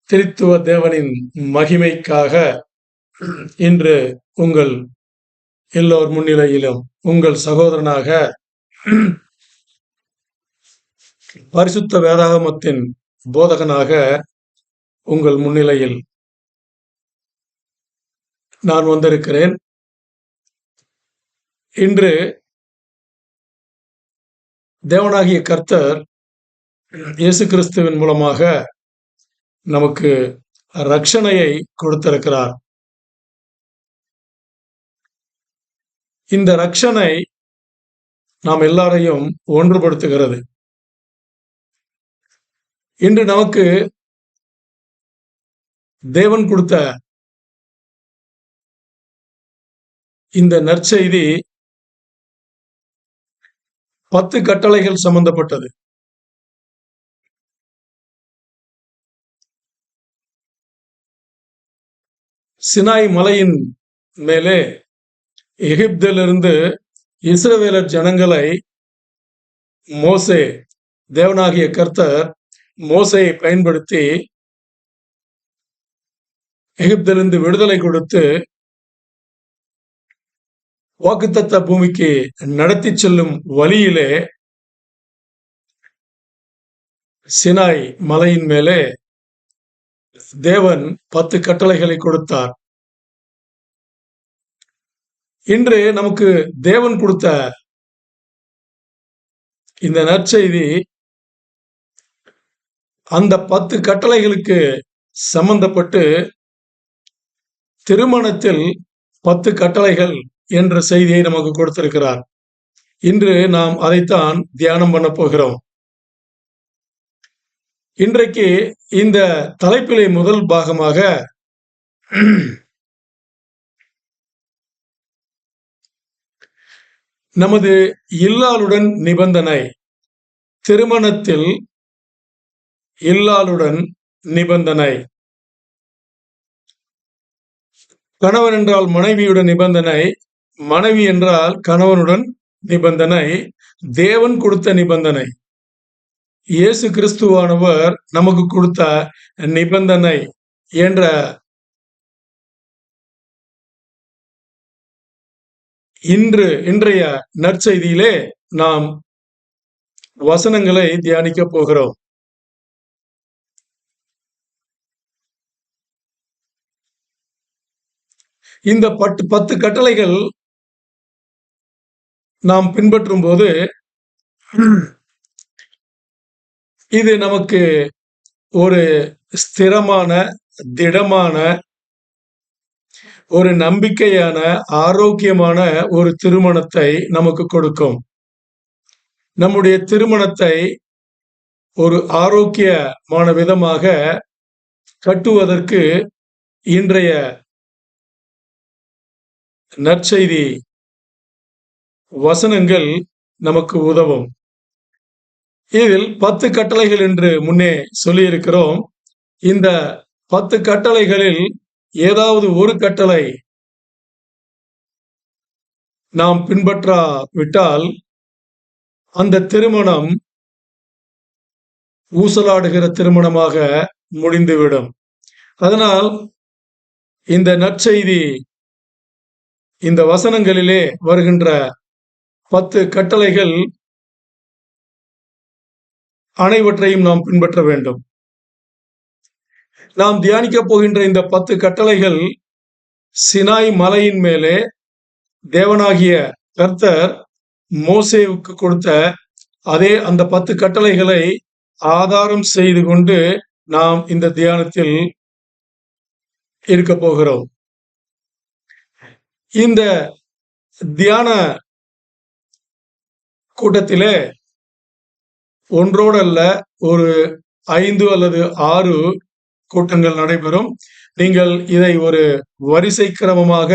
திரித்துவ தேவனின் மகிமைக்காக இன்று உங்கள் எல்லோர் முன்னிலையிலும் உங்கள் சகோதரனாக பரிசுத்த வேதாகமத்தின் போதகனாக உங்கள் முன்னிலையில் நான் வந்திருக்கிறேன். இன்று தேவனாகிய கர்த்தர் இயேசு கிறிஸ்துவின் மூலமாக நமக்கு ரட்சணையை கொடுத்திருக்கிறார். இந்த ரட்சணை நாம் எல்லாரையும் ஒன்றுபடுத்துகிறது. இன்று நமக்கு தேவன் கொடுத்த இந்த நற்செய்தி 10 கட்டளைகள் சம்பந்தப்பட்டது. சினாய் மலையின் மேலே எகிப்திலிருந்து இஸ்ரவேலர் ஜனங்களை மோசே, தேவனாகிய கர்த்தர் மோசேயை பயன்படுத்தி எகிப்திலிருந்து விடுதலை கொடுத்து வாக்குத்தத்த பூமிக்கு நடத்தி செல்லும் வழியிலே சினாய் மலையின் மேலே தேவன் 10 கட்டளைகளை கொடுத்தார். இன்று நமக்கு தேவன் கொடுத்த இந்த நற்செய்தி அந்த 10 கட்டளைகளுக்கு சம்பந்தப்பட்டு திருமணத்தில் 10 கட்டளைகள் என்ற செய்தியை நமக்கு கொடுத்திருக்கிறார். இன்று நாம் அதைத்தான் தியானம் பண்ண போகிறோம். இன்றைக்கு இந்த தலைப்பிலே முதல் பாகமாக நமது இல்லாளுடன் நிபந்தனை, திருமணத்தில் இல்லாளுடன் நிபந்தனை. கணவன் என்றால் மனைவியுடன் நிபந்தனை, மனைவி என்றால் கணவனுடன் நிபந்தனை, தேவன் கொடுத்த நிபந்தனை, இயேசு கிறிஸ்துவானவர் நமக்கு கொடுத்த நிபந்தனை என்ற இன்றைய நற்செய்தியிலே நாம் வசனங்களை தியானிக்க போகிறோம். இந்த 10 கட்டளைகள் நாம் பின்பற்றும் போது இது நமக்கு ஒரு ஸ்திரமான, திடமான, ஒரு நம்பிக்கையான, ஆரோக்கியமான ஒரு திருமணத்தை நமக்கு கொடுக்கும். நம்முடைய திருமணத்தை ஒரு ஆரோக்கியமான விதமாக கட்டுவதற்கு இன்றைய நற்செய்தி வசனங்கள் நமக்கு உதவும். இதில் 10 கட்டளைகள் என்று முன்னே சொல்லியிருக்கிறோம். இந்த 10 கட்டளைகளில் ஏதாவது ஒரு கட்டளை நாம் பின்பற்றாவிட்டால் அந்த திருமணம் ஊசலாடுகிற திருமணமாக முடிந்துவிடும். அதனால் இந்த நற்செய்தி, இந்த வசனங்களிலே வருகின்ற 10 கட்டளைகள் அனைவற்றையும் நாம் பின்பற்ற வேண்டும். நாம் தியானிக்க போகின்ற இந்த 10 கட்டளைகள் சினாய் மலையின் மேலே தேவனாகிய கர்த்தர் மோசேவுக்கு கொடுத்த அந்த 10 கட்டளைகளை ஆதாரம் செய்து கொண்டு நாம் இந்த தியானத்தில் இருக்க போகிறோம். இந்த தியான கூட்டத்திலே ஒன்றோடல்ல ஒரு 5 அல்லது 6 கூட்டங்கள் நடைபெறும். நீங்கள் இதை ஒரு வரிசை கிரமமாக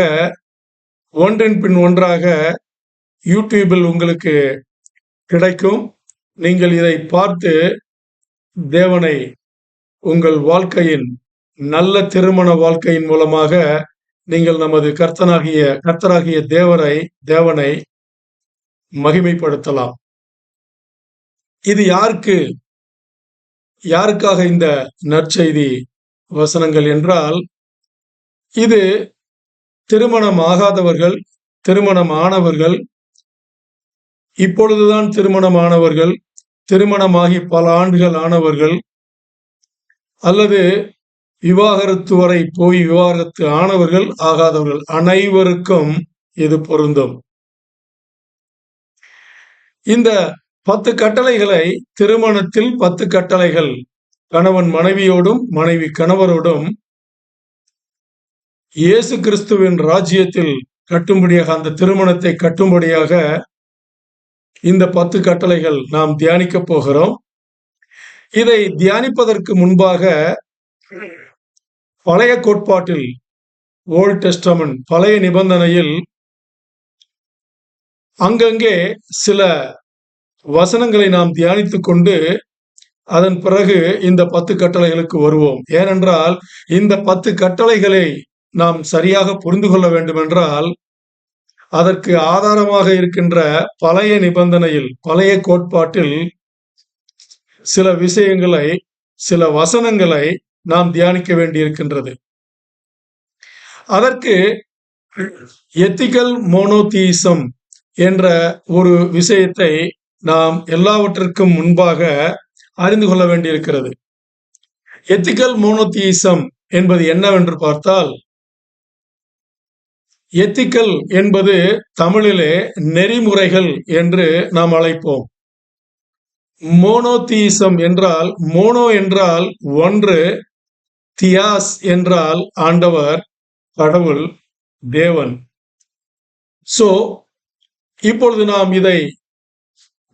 ஒன்றின் பின் ஒன்றாக யூடியூபில் உங்களுக்கு கிடைக்கும். நீங்கள் இதை பார்த்து தேவனை உங்கள் வாழ்க்கையின், நல்ல திருமண வாழ்க்கையின் மூலமாக நீங்கள் நமது கர்த்தராகிய தேவனை மகிமைப்படுத்தலாம். இது யாருக்காக இந்த நற்செய்தி வசனங்கள் என்றால், இது திருமணம் ஆகாதவர்கள், திருமணமானவர்கள், இப்பொழுதுதான் திருமணமானவர்கள், திருமணமாகி பல ஆண்டுகள் ஆனவர்கள், அல்லது விவாகரத்து வரை போய் விவாகரத்து ஆனவர்கள், ஆகாதவர்கள் அனைவருக்கும் இது பொருந்தும். இந்த 10 கட்டளைகளை, திருமணத்தில் 10 கட்டளைகள், கணவன் மனைவியோடும் மனைவி கணவரோடும் இயேசு கிறிஸ்துவின் ராஜ்யத்தில் கட்டும்படியாக, அந்த திருமணத்தை கட்டும்படியாக இந்த 10 கட்டளைகள் நாம் தியானிக்க போகிறோம். இதை தியானிப்பதற்கு முன்பாக பழைய கோட்பாட்டில், ஓல்ட் டெஸ்டமென்ட், பழைய நிபந்தனையில் அங்கங்கே சில வசனங்களை நாம் தியானித்துக் கொண்டு அதன் பிறகு இந்த 10 கட்டளைகளுக்கு வருவோம். ஏனென்றால் இந்த 10 கட்டளைகளை நாம் சரியாக புரிந்து கொள்ள வேண்டும் என்றால், அதற்கு ஆதாரமாக இருக்கின்ற பழைய நிபந்தனையில், பழைய கோட்பாட்டில் சில விஷயங்களை, சில வசனங்களை நாம் தியானிக்க வேண்டியிருக்கின்றது. அதற்கு எத்திக்கல் மோனோதீசம் என்ற ஒரு விஷயத்தை நாம் எல்லாவற்றிற்கும் முன்பாக அறிந்து கொள்ள வேண்டியிருக்கிறது. எத்திக்கல் மோனோதீசம் என்பது என்னவென்று பார்த்தால், எத்திக்கல் என்பது தமிழிலே நெறிமுறைகள் என்று நாம் அழைப்போம். மோனோதீசம் என்றால், மோனோ என்றால் ஒன்று, தியாஸ் என்றால் ஆண்டவர், கடவுள், தேவன். சோ இப்பொழுது நாம் இதை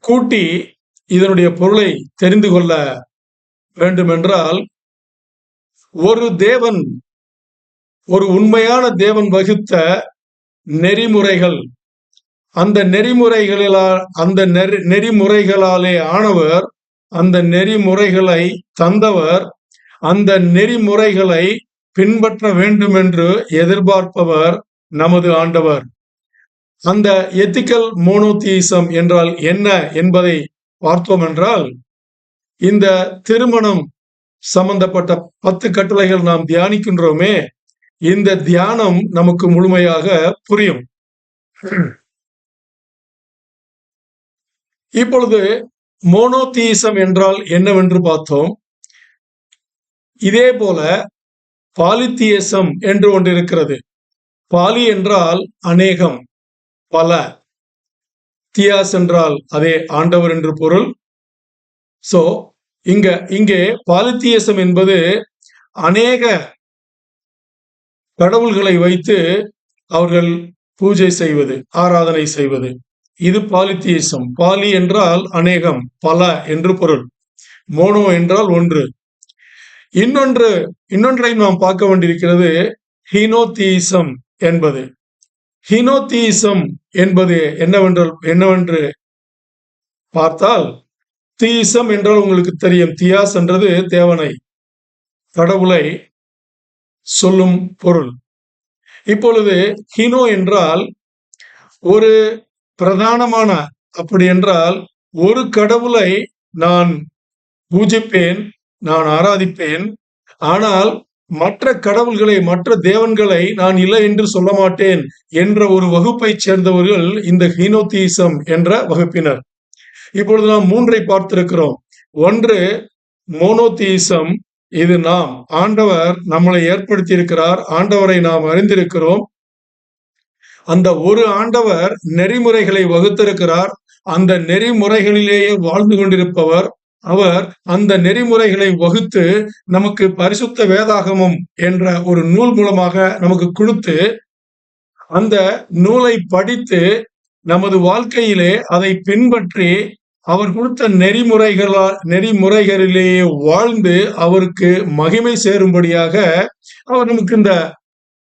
கூட்டி இதனுடைய பொருளை தெரிந்து கொள்ள வேண்டுமென்றால், ஒரு தேவன், ஒரு உண்மையான தேவன் வகுத்த நெறிமுறைகள், அந்த நெறிமுறைகளாலே ஆனவர், அந்த நெறிமுறைகளை தந்தவர், அந்த நெறிமுறைகளை பின்பற்ற வேண்டும் என்று எதிர்பார்ப்பவர் நமது ஆண்டவர். அந்த எத்திக்கல் மோனோதீசம் என்றால் என்ன என்பதை பார்த்தோம் என்றால், இந்த திருமணம் சம்பந்தப்பட்ட 10 கட்டளைகள் நாம் தியானிக்கின்றோமே, இந்த தியானம் நமக்கு முழுமையாக புரியும். இப்பொழுது மோனோதீசம் என்றால் என்னவென்று பார்த்தோம். இதே போல பாலித்தியசம் என்று ஒன்று இருக்கிறது. பாலி என்றால் அநேகம், பல. தியாஸ் என்றால் அதே ஆண்டவர் என்று பொருள். சோ இங்கே பாலித்தியசம் என்பது அநேக கடவுள்களை வைத்து அவர்கள் பூஜை செய்வது, ஆராதனை செய்வது. இது பாலித்தியசம். பாலி என்றால் அநேகம், பல என்று பொருள். மோனோ என்றால் ஒன்று. இன்னொன்றை நாம் பார்க்க வேண்டியிருக்கிறது, ஹீனோதீசம் என்பது. ஹீனோதீசம் என்பது என்னவென்று பார்த்தால், தீசம் என்றால் உங்களுக்கு தெரியும், தியாஸ் என்றது தேவனை, கடவுளை சொல்லும் பொருள். இப்பொழுது ஹீனோ என்றால் ஒரு பிரதானமான, அப்படி என்றால் ஒரு கடவுளை நான் பூஜிப்பேன், நான் ஆராதிப்பேன், ஆனால் மற்ற கடவுள்களை, மற்ற தேவன்களை நான் இல்லை என்று சொல்ல மாட்டேன் என்ற ஒரு வகுப்பை சேர்ந்தவர்கள் இந்த ஹீனோதீசம் என்ற வகுப்பினர். இப்பொழுது நாம் 3ஐ பார்த்திருக்கிறோம். ஒன்று மோனோதீசம், இது நாம், ஆண்டவர் நம்மளை ஏற்படுத்தி இருக்கிறார், ஆண்டவரை நாம் அறிந்திருக்கிறோம். அந்த ஒரு ஆண்டவர் நெறிமுறைகளை வகுத்திருக்கிறார், அந்த நெறிமுறைகளிலேயே வாழ்ந்து கொண்டிருப்பவர் அவர். அந்த நெறிமுறைகளை வகுத்து நமக்கு பரிசுத்த வேதாகமம் என்ற ஒரு நூல் மூலமாக நமக்கு கொடுத்து, அந்த நூலை படித்து நமது வாழ்க்கையிலே அதை பின்பற்றி அவர் கொடுத்த நெறிமுறைகளிலேயே வாழ்ந்து அவருக்கு மகிமை சேரும்படியாக அவர் நமக்கு இந்த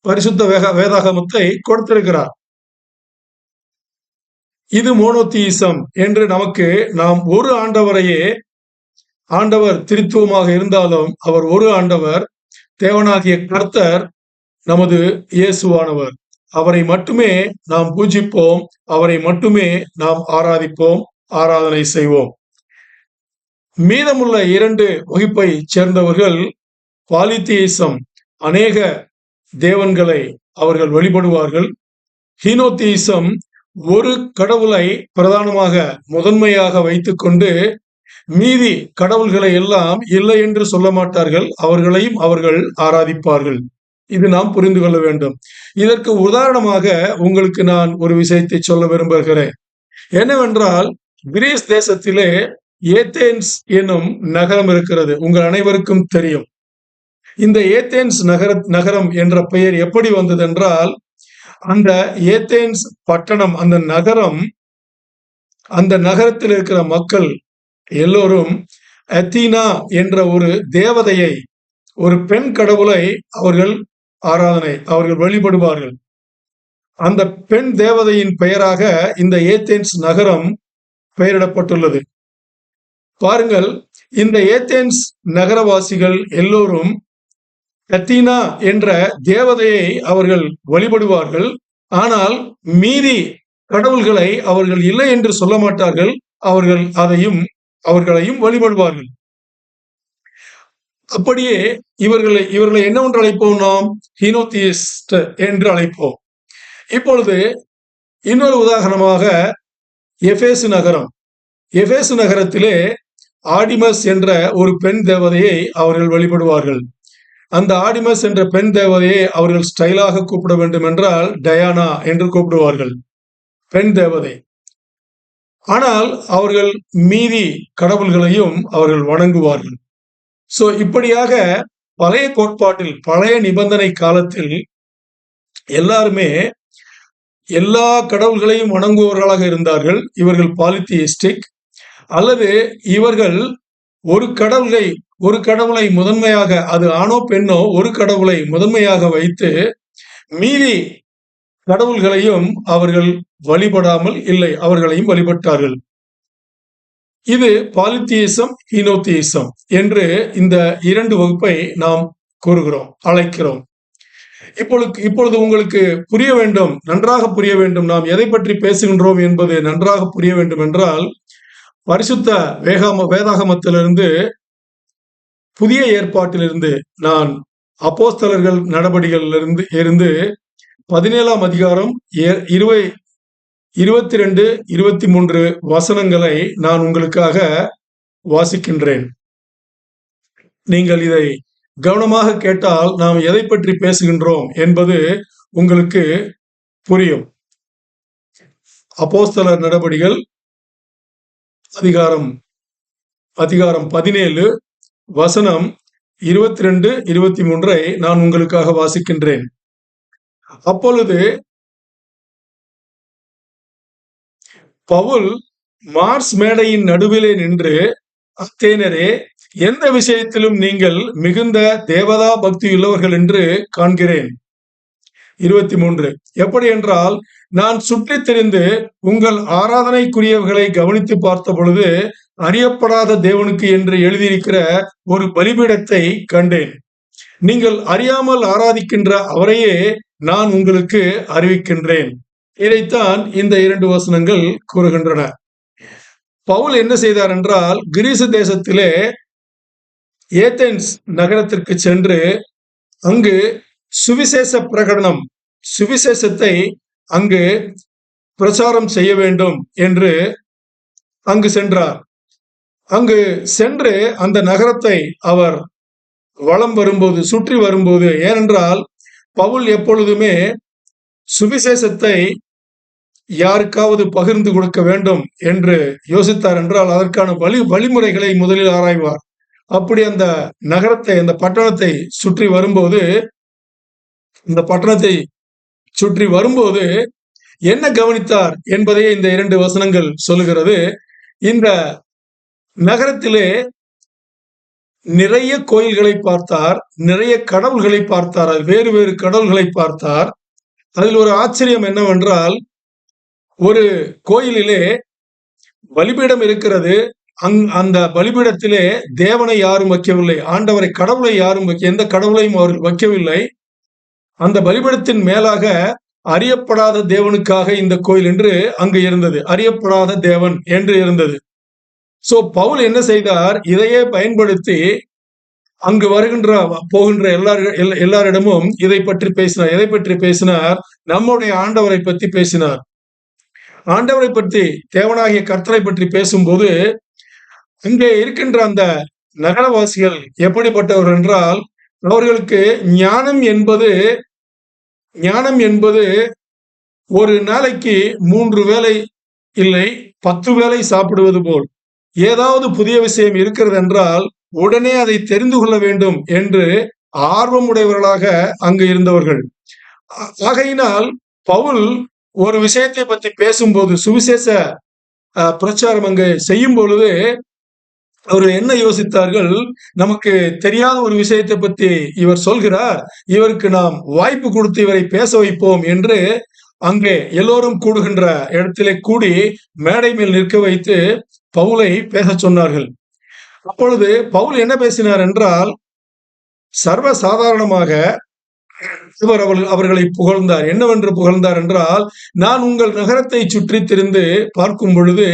பரிசுத்த வேதாகமத்தை கொடுத்திருக்கிறார். இது மோனோதீசம் என்று நமக்கு, நாம் ஒரு ஆண்டவரையே, ஆண்டவர் திரித்துவமாக இருந்தாலும் அவர் ஒரு ஆண்டவர், தேவனாகிய கர்த்தர் நமது இயேசுவானவர். அவரை மட்டுமே நாம் பூஜிப்போம், அவரை மட்டுமே நாம் ஆராதிப்போம், ஆராதனை செய்வோம். மீதமுள்ள 2 வகுப்பை சேர்ந்தவர்கள் பாலித்தியிசம், அநேக தேவன்களை அவர்கள் வழிபடுவார்கள். ஹீனோத்தியிசம், ஒரு கடவுளை பிரதானமாக முதன்மையாக வைத்துக்கொண்டு மீதி கடவுள்களை எல்லாம் இல்லை என்று சொல்ல மாட்டார்கள், அவர்களையும் அவர்கள் ஆராதிப்பார்கள். இது நாம் புரிந்து கொள்ள வேண்டும். இதற்கு உதாரணமாக உங்களுக்கு நான் ஒரு விஷயத்தை சொல்ல விரும்புகிறேன். என்னவென்றால், கிரீஸ் தேசத்திலே ஏத்தேன்ஸ் என்னும் நகரம் இருக்கிறது. உங்கள் அனைவருக்கும் தெரியும். இந்த ஏத்தேன்ஸ் நகரம் என்ற பெயர் எப்படி வந்தது என்றால், அந்த ஏத்தேன்ஸ் பட்டணம், அந்த நகரம், அந்த நகரத்தில் இருக்கிற மக்கள் எல்லோரும் அத்தீனா என்ற ஒரு தேவதையை, ஒரு பெண் கடவுளை அவர்கள் வழிபடுவார்கள். அந்த பெண் தேவதையின் பெயராக இந்த ஏத்தேன்ஸ் நகரம் பெயரிடப்பட்டுள்ளது. பாருங்கள், இந்த ஏத்தேன்ஸ் நகரவாசிகள் எல்லோரும் அத்தீனா என்ற தேவதையை அவர்கள் வழிபடுவார்கள். ஆனால் மீதி கடவுள்களை அவர்கள் இல்லை என்று சொல்ல மாட்டார்கள், அவர்களையும் வழிபடுவார்கள். அப்படியே இவர்களை என்னவென்று அழைப்போம்? நாம் ஹீனோத்தியிஸ்ட் என்று அழைப்போம். இப்பொழுது இன்னொரு உதாரணமாக எபேசு நகரம். எபேசு நகரத்திலே ஆடிமஸ் என்ற ஒரு பெண் தேவதையை அவர்கள் வழிபடுவார்கள். அந்த ஆடிமஸ் என்ற பெண் தேவதையை அவர்கள் ஸ்டைலாக கூப்பிட வேண்டும் என்றால் டயானா என்று கூப்பிடுவார்கள், பெண் தேவதை. ஆனால் அவர்கள் மீதி கடவுள்களையும் அவர்கள் வணங்குவார்கள். சோ இப்படியாக பழைய கோட்பாட்டில், பழைய நிபந்தனை காலத்தில் எல்லாருமே எல்லா கடவுள்களையும் வணங்குபவர்களாக இருந்தார்கள். இவர்கள் பாலித்தியிஸ்டிக், அல்லது இவர்கள் ஒரு கடவுளை முதன்மையாக, அது ஆணோ பெண்ணோ, ஒரு கடவுளை முதன்மையாக வைத்து மீதி கடவுள்களையும் அவர்கள் வழிபடாமல் இல்லை, அவர்களையும் வழிபட்டார்கள். இது பாலித்தியிசம், ஹீனோத்தியிசம் என்று இந்த இரண்டு வகுப்பை நாம் அழைக்கிறோம். இப்பொழுது உங்களுக்கு புரிய வேண்டும், நன்றாக புரிய வேண்டும், நாம் எதை பற்றி பேசுகின்றோம் என்பது நன்றாக புரிய வேண்டும் என்றால், பரிசுத்த வேதாகமத்திலிருந்து, புதிய ஏற்பாட்டிலிருந்து, நான் அப்போஸ்தலர்கள் நடபடிகளிலிருந்து 17ஆம் அதிகாரம் 22, 23 வசனங்களை நான் உங்களுக்காக வாசிக்கின்றேன். நீங்கள் இதை கவனமாக கேட்டால் நாம் எதை பற்றி பேசுகின்றோம் என்பது உங்களுக்கு புரியும். அப்போஸ்தலர் நடபடிகள் அதிகாரம் 17 வசனம் 22, 23 நான் உங்களுக்காக வாசிக்கின்றேன். அப்பொழுது பவுல் மார்ஸ் மேடையின் நடுவிலே நின்று, அத்தேனரே, எந்த விஷயத்திலும் நீங்கள் மிகுந்த தேவதா பக்தியுள்ளவர்கள் என்று காண்கிறேன். 23 எப்படி என்றால், நான் சுற்றித் திரிந்து உங்கள் ஆராதனைக்குரியவர்களை கவனித்து பார்த்த பொழுது அறியப்படாத தேவனுக்கு என்று எழுதியிருக்கிற ஒரு பலிபீடத்தை கண்டேன். நீங்கள் அறியாமல் ஆராதிக்கின்ற அவரையே நான் உங்களுக்கு அறிவிக்கின்றேன். இதைத்தான் இந்த 2 வசனங்கள் கூறுகின்றன. பவுல் என்ன செய்தார் என்றால், கிரீசு தேசத்திலே ஏத்தென்ஸ் நகரத்திற்கு சென்று அங்கு சுவிசேஷ பிரகடனம், சுவிசேஷத்தை அங்கு பிரச்சாரம் செய்ய வேண்டும் என்று அங்கு சென்றார். அங்கு சென்று அந்த நகரத்தை அவர் வலம் வரும்போது, சுற்றி வரும்போது, ஏனென்றால் பவுல் எப்பொழுதுமே சுவிசேஷத்தை யாருக்காவது பகிர்ந்து கொடுக்க வேண்டும் என்று யோசித்தார் என்றால் அதற்கான வழிமுறைகளை முதலில் ஆராய்வார். அப்படி அந்த நகரத்தை, அந்த பட்டணத்தை சுற்றி வரும்போது என்ன கவனித்தார் என்பதையே இந்த 2 வசனங்கள் சொல்லுகிறது. இந்த நகரத்திலே நிறைய கோயில்களை பார்த்தார், நிறைய கடவுள்களை பார்த்தார், வேறு வேறு கடவுள்களை பார்த்தார். அதில் ஒரு ஆச்சரியம் என்னவென்றால், ஒரு கோயிலிலே பலிபீடம் இருக்கிறது. அந்த பலிபீடத்திலே தேவனை யாரும் வைக்கவில்லை, ஆண்டவரை, கடவுளை யாரும் எந்த கடவுளையும் அவர்கள் வைக்கவில்லை. அந்த பலிபீடத்தின் மேலாக அறியப்படாத தேவனுக்காக இந்த கோயில் என்று அங்கு இருந்தது, அறியப்படாத தேவன் என்று இருந்தது. சோ பவுல் என்ன செய்தார், இதையே பயன்படுத்தி அங்கு போகின்ற எல்லாரிடமும் இதை பற்றி பேசினார். எதை பற்றி பேசினார்? நம்முடைய ஆண்டவரை பற்றி பேசினார். ஆண்டவரை பற்றி, தேவனாகிய கர்த்தரை பற்றி பேசும்போது அங்கே இருக்கின்ற அந்த நகரவாசிகள் எப்படிப்பட்டவர்கள் என்றால், அவர்களுக்கு ஞானம் என்பது ஒரு நாளைக்கு 3 வேளை இல்லை 10 வேளை சாப்பிடுவது போல். ஏதாவது புதிய விஷயம் இருக்கிறது என்றால் உடனே அதை தெரிந்து கொள்ள வேண்டும் என்று ஆர்வமுடையவர்களாக அங்கு இருந்தவர்கள். ஆகையினால் பவுல் ஒரு விஷயத்தை பற்றி பேசும்போது, சுவிசேஷ பிரச்சாரம் அங்கு செய்யும் பொழுது அவர்கள் என்ன யோசித்தார்கள்? நமக்கு தெரியாத ஒரு விஷயத்தை பற்றி இவர் சொல்கிறார், இவருக்கு நாம் வாய்ப்பு கொடுத்து இவரை பேச வைப்போம் என்று அங்கே எல்லோரும் கூடுகின்ற இடத்திலே கூடி மேடை மேல் நிற்க வைத்து பவுலை பேச சொன்னார்கள். அப்பொழுது பவுல் என்ன பேசினார் என்றால், சர்வ சாதாரணமாக இவர் அவர்களை புகழ்ந்தார். என்னவென்று புகழ்ந்தார் என்றால், நான் உங்கள் நகரத்தை சுற்றி திரிந்து பார்க்கும் பொழுது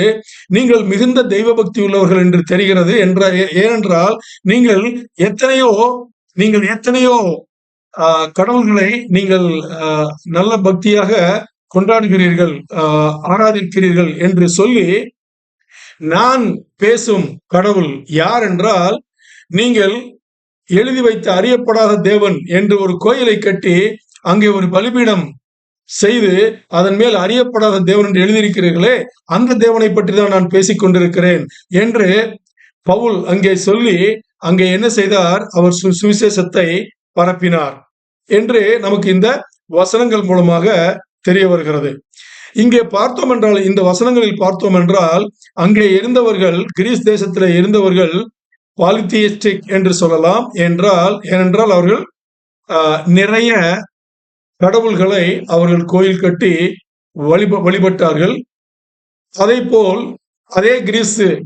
நீங்கள் மிகுந்த தெய்வ பக்தி உள்ளவர்கள் என்று தெரிகிறது. ஏனென்றால் நீங்கள் எத்தனையோ கடவுள்களை நீங்கள் நல்ல பக்தியாக கொண்டாடுகிறீர்கள், ஆராதிக்கிறீர்கள் என்று சொல்லி, நான் பேசும் கடவுள் யார் என்றால், நீங்கள் எழுதி வைத்த அறியப்படாத தேவன் என்று ஒரு கோயிலை கட்டி அங்கே ஒரு பலிபீடம் செய்து அதன் மேல் அறியப்படாத தேவன் என்று எழுதியிருக்கிறீர்களே, அந்த தேவனை பற்றி தான் நான் பேசிக் கொண்டிருக்கிறேன் என்று பவுல் அங்கே சொல்லி, அங்கே என்ன செய்தார்? அவர் சுவிசேஷத்தை பரப்பினார் என்று நமக்கு இந்த வசனங்கள் மூலமாக தெரிய வருகிறது. இங்கே பார்த்தோம் என்றால், இந்த வசனங்களில் பார்த்தோம் என்றால், அங்கே இருந்தவர்கள், கிரீஸ் தேசத்திலே இருந்தவர்கள் பாலிதியிஸ்டிக் என்று சொல்லலாம். ஏனென்றால் அவர்கள் நிறைய கடவுள்களை அவர்கள் கோயில் கட்டி வழிபட்டார்கள். அதே போல் அதே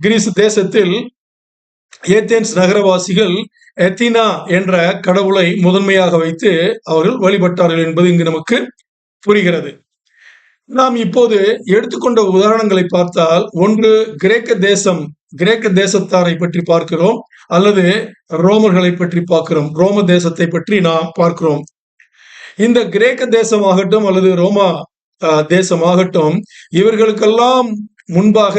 கிரீஸ் தேசத்தில் ஏதென்ஸ் நகரவாசிகள் எத்தினா என்ற கடவுளை முதன்மையாக வைத்து அவர்கள் வழிபட்டார்கள் என்பது இங்கு நமக்கு புரிகிறது. நாம் இப்போது எடுத்துக்கொண்ட உதாரணங்களை பார்த்தால், ஒன்று கிரேக்க தேசத்தாரை பற்றி பார்க்கிறோம், அல்லது ரோமர்களை பற்றி பார்க்கிறோம். ரோம தேசத்தை பற்றி நாம் பார்க்கிறோம். இந்த கிரேக்க தேசமாகட்டும் அல்லது ரோமா தேசமாகட்டும், இவர்களுக்கெல்லாம் முன்பாக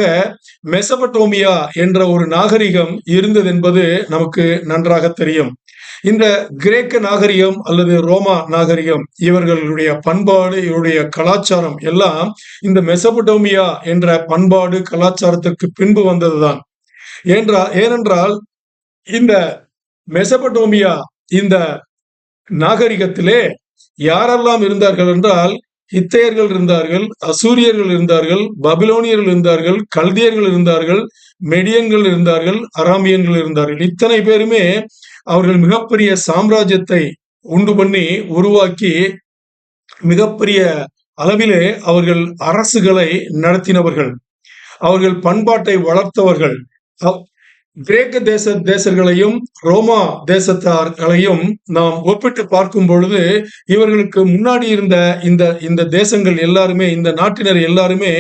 மெசபடோமியா என்ற ஒரு நாகரிகம் இருந்தது என்பது நமக்கு நன்றாக தெரியும். இந்த கிரேக்க நாகரிகம் அல்லது ரோமா நாகரிகம், இவர்களுடைய பண்பாடு, இவருடைய கலாச்சாரம் எல்லாம் இந்த மெசபடோமியா என்ற பண்பாடு கலாச்சாரத்திற்கு பின்பு வந்ததுதான். ஏனென்றால் இந்த மெசபடோமியா இந்த நாகரிகத்திலே யாரெல்லாம் இருந்தார்கள் என்றால், ஹித்தையர்கள் இருந்தார்கள், அசூரியர்கள் இருந்தார்கள், பபிலோனியர்கள் இருந்தார்கள், கல்தியர்கள் இருந்தார்கள், மெடியன்கள் இருந்தார்கள், அராமியன்கள் இருந்தார்கள். இத்தனை பேருமே அவர்கள் மிகப்பெரிய சாம்ராஜ்யத்தை உண்டு பண்ணி உருவாக்கி மிகப்பெரிய அளவிலே அவர்கள் அரசுகளை நடத்தினவர்கள், அவர்கள் பண்பாட்டை வளர்த்தவர்கள். கிரேக்க தேசர்களையும் ரோமா தேசத்தார்களையும் நாம் ஒப்பிட்டு பார்க்கும் பொழுது, இவர்களுக்கு முன்னாடி இருந்த இந்த தேசங்கள் எல்லாருமே, இந்த நாட்டினர் எல்லாருமே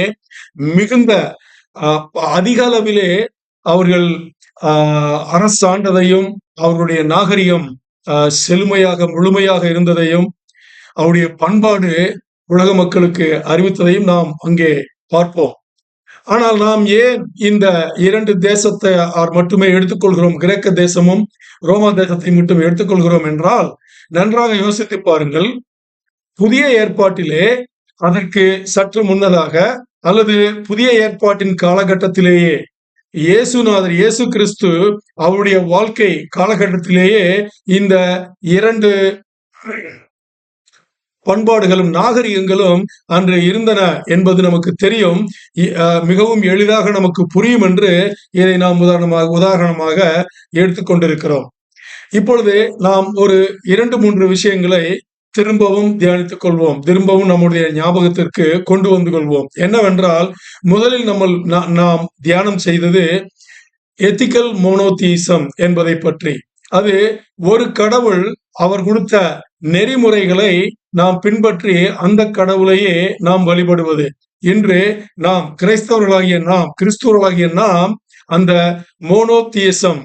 மிகுந்த அதிக அளவிலே அவர்கள் அரசாண்டதையும், அவர்களுடைய நாகரிகம் செழுமையாக முழுமையாக இருந்ததையும், அவருடைய பண்பாடு உலக மக்களுக்கு அறிவித்ததையும் நாம் அங்கே பார்ப்போம். ஆனால் நாம் ஏன் இந்த 2 தேசத்தை மட்டுமே எடுத்துக்கொள்கிறோம், கிரேக்க தேசமும் ரோமா தேசத்தை மட்டும் எடுத்துக்கொள்கிறோம் என்றால், நன்றாக யோசித்து பாருங்கள். புதிய ஏற்பாட்டிலே அதற்கு சற்று முன்னதாக அல்லது புதிய ஏற்பாட்டின் காலகட்டத்திலேயே இயேசு கிறிஸ்து அவருடைய வாழ்க்கை காலகட்டத்திலேயே இந்த 2 பண்பாடுகளும் நாகரிகங்களும் அன்று இருந்தன என்பது நமக்கு தெரியும். மிகவும் எளிதாக நமக்கு புரியும் என்று இதை நாம் உதாரணமாக எடுத்துக்கொண்டிருக்கிறோம். இப்பொழுது நாம் ஒரு 2-3 விஷயங்களை திரும்பவும் தியானித்துக் கொள்வோம், திரும்பவும் நம்முடைய ஞாபகத்திற்கு கொண்டு வந்து கொள்வோம். என்னவென்றால், முதலில் நாம் தியானம் செய்தது எத்திக்கல் மோனோதீசம் என்பதை பற்றி. அது ஒரு கடவுள், அவர் கொடுத்த நெறிமுறைகளை நாம் பின்பற்றி அந்த கடவுளையே நாம் வழிபடுவது. இன்று நாம் கிறிஸ்தவர்களாகிய நாம் அந்த மோனோதியிசம்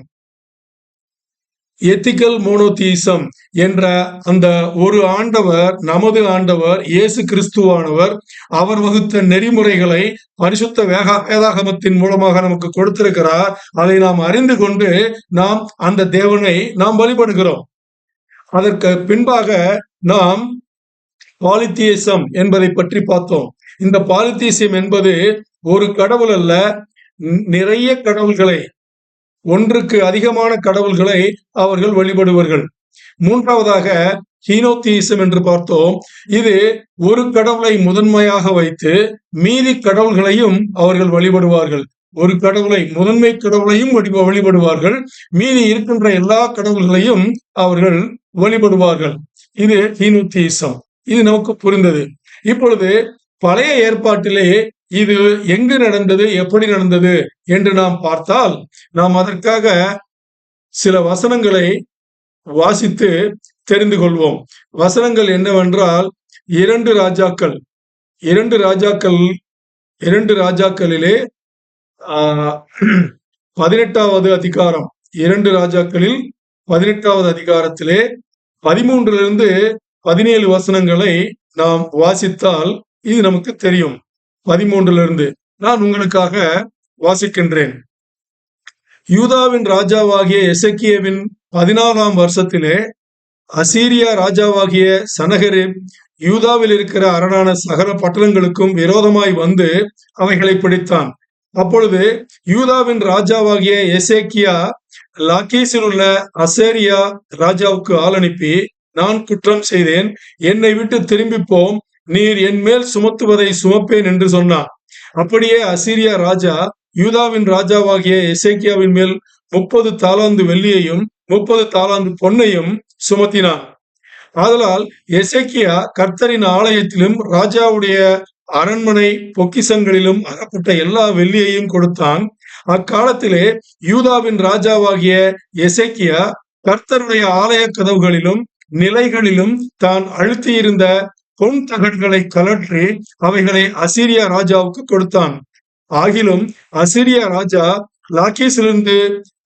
எத்திக்கல் மோனோதீசம் என்ற அந்த ஒரு ஆண்டவர், நமது ஆண்டவர் இயேசு கிறிஸ்துவானவர் அவர் வகுத்த நெறிமுறைகளை பரிசுத்த வேதாகமத்தின் மூலமாக நமக்கு கொடுத்திருக்கிறார். அதை நாம் அறிந்து கொண்டு நாம் அந்த தேவனை நாம் வழிபடுகிறோம். அதற்கு பின்பாக நாம் பாலித்தியேசம் என்பதை பற்றி பார்த்தோம். இந்த பாலித்தியேசம் என்பது ஒரு கடவுள் அல்ல, நிறைய கடவுள்களை, ஒன்றுக்கு அதிகமான கடவுள்களை அவர்கள் வழிபடுவார்கள். மூன்றாவதாக ஹீனோதீசம் என்று பார்த்தோம். இது ஒரு கடவுளை முதன்மையாக வைத்து மீதி கடவுள்களையும் அவர்கள் வழிபடுவார்கள். ஒரு கடவுளை, முதன்மை கடவுளையும் வழிபடுவார்கள், மீதி இருக்கின்ற எல்லா கடவுள்களையும் அவர்கள் வழிபடுவார்கள். இது ஹீனோதீசம். இது நமக்கு புரிந்தது. இப்பொழுது பழைய ஏற்பாட்டிலே இது எங்கு நடந்தது, எப்படி நடந்தது என்று நாம் பார்த்தால், நாம் அதற்காக சில வசனங்களை வாசித்து தெரிந்து கொள்வோம். வசனங்கள் என்னவென்றால், 2 ராஜாக்களிலே 18வது அதிகாரம், 2 ராஜாக்களில் 18வது அதிகாரத்திலே 13 17 வசனங்களை நாம் வாசித்தால் இது நமக்கு தெரியும். 13 நான் உங்களுக்காக வாசிக்கின்றேன். யூதாவின் ராஜாவாகிய எசேக்கியாவின் 14ஆம் வருஷத்திலே அசீரியா ராஜாவாகிய சனகரிப் யூதாவில் இருக்கிற அரணான சகல பட்டணங்களுக்கும் விரோதமாய் வந்து அவைகளை பிடித்தான். அப்பொழுது யூதாவின் ராஜாவாகிய எசேக்கியா லாக்கீசில் உள்ள அசேரியா ராஜாவுக்கு ஆள் அனுப்பி, நான் குற்றம் செய்தேன், என்னை விட்டு திரும்பி போம், நீர் என் மேல் சுமத்துவதை சுமப்பேன் என்று சொன்னான். அப்படியே அசீரியா ராஜா யூதாவின் ராஜாவாகிய எசேக்கியாவின் மேல் 30 தாலாந்து வெள்ளியையும் 30 தாலாந்து பொன்னையும் சுமத்தினான். ஆதலால் எசேக்கியா கர்த்தரின் ஆலயத்திலும் ராஜாவுடைய அரண்மனை பொக்கிசங்களிலும் அகப்பட்ட எல்லா வெள்ளியையும் கொடுத்தான். அக்காலத்திலே யூதாவின் ராஜாவாகிய எசேக்கியா கர்த்தருடைய ஆலய கதவுகளிலும் நிலைகளிலும் தான் அழுத்தியிருந்த பொன் தகடுகளை கலற்றி அவைகளை அசீரியா ராஜாவுக்கு கொடுத்தான். ஆகிலும் அசீரியா ராஜா லாக்கீசிலிருந்து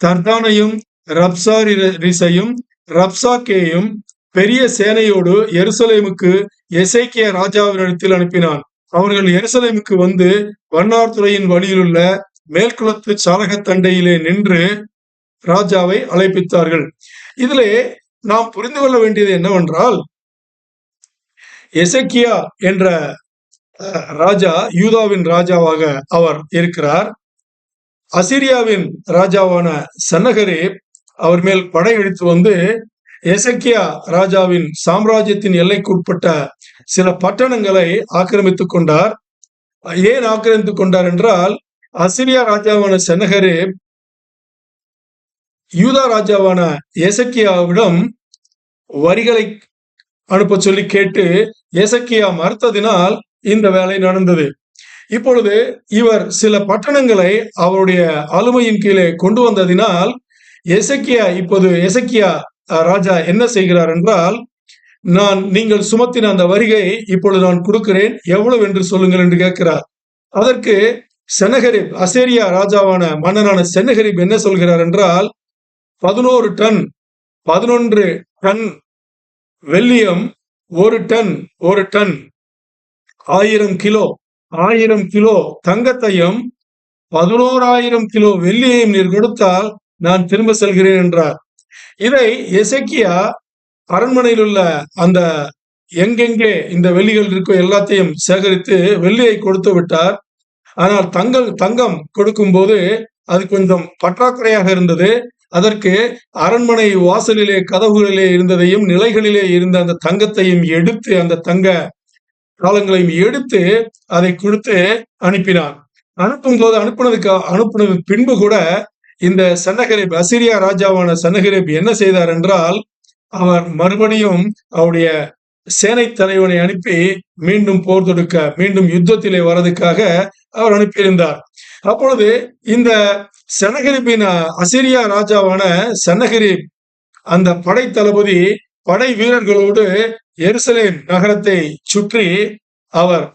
தர்தானையும் ரப்சாரிசையும் ரப்சாக்கேயும் பெரிய சேனையோடு எருசலேமுக்கு எசேக்கியா ராஜாவினிடத்தில் அனுப்பினான். அவர்கள் எருசலேமுக்கு வந்து வண்ணார்துறையின் வழியிலுள்ள மேல்குளத்து சாலகத்தண்டையிலே நின்று ராஜாவை அழைப்பித்தார்கள். இதிலே நாம் புரிந்து கொள்ள வேண்டியது என்னவென்றால், எசேக்கியா என்ற ராஜா யூதாவின் ராஜாவாக அவர் இருக்கிறார். அசீரியாவின் ராஜாவான சன்னகரீப் அவர் மேல் படையெடுத்து வந்து எசேக்கியா ராஜாவின் சாம்ராஜ்யத்தின் எல்லைக்குட்பட்ட சில பட்டணங்களை ஆக்கிரமித்துக் கொண்டார். ஏன் ஆக்கிரமித்துக் கொண்டார் என்றால், அசீரியா ராஜாவான சன்னகரீப் யூதா ராஜாவான எசேக்கியாவிடம் வரிகளை அனுப்ப சொல்லி கேட்டு எசேக்கியா மறுத்ததினால் இந்த வேலை நடந்தது. இப்பொழுது இவர் சில பட்டணங்களை அவருடைய ஆளுமையின் கீழே கொண்டு வந்ததினால் எசேக்கியா ராஜா என்ன செய்கிறார் என்றால், நீங்கள் சுமத்தின அந்த வரிகை இப்பொழுது நான் கொடுக்கிறேன், எவ்வளவு என்று சொல்லுங்கள் என்று கேட்கிறார். அதற்கு செனகரிப், அசேரியா ராஜாவான மன்னனான செனகரிப் என்ன சொல்கிறார் என்றால், 11 டன் வெள்ளியம், 1 டன் 1000 கிலோ தங்கத்தையும் 11,000 கிலோ வெள்ளியையும் நீர் கொடுத்தால் நான் திரும்ப செல்கிறேன் என்றார். இதை எசேக்கியா அரண்மனையில் உள்ள அந்த எங்கெங்கே இந்த வெள்ளிகள் இருக்கோ எல்லாத்தையும் சேகரித்து வெள்ளியை கொடுத்து விட்டார். ஆனால் தங்கம் கொடுக்கும் போது அது கொஞ்சம் பற்றாக்குறையாக இருந்தது. அதற்கு அரண்மனை வாசலிலே கதவுகளிலே இருந்ததையும் நிலைகளிலே இருந்த அந்த தங்கத்தையும் எடுத்து, அந்த தங்க காலங்களையும் எடுத்து அதை கொடுத்து அனுப்பினார். அனுப்பினது பின்பு கூட இந்த சன்னகரிப், அசீரியா ராஜாவான சன்னகரிப் என்ன செய்தார் என்றால், அவர் மறுபடியும் அவருடைய சேனை தலைவனை அனுப்பி மீண்டும் போர் தொடுக்க, மீண்டும் யுத்தத்திலே வரதுக்காக அவர் அனுப்பியிருந்தார். அப்பொழுது இந்த சன்னகரிப்பின் அசீரியா ராஜாவான சன்னகரிப் அந்த படை தளபதி படை வீரர்களோடு எருசலேம் நகரத்தை சுற்றி அவர்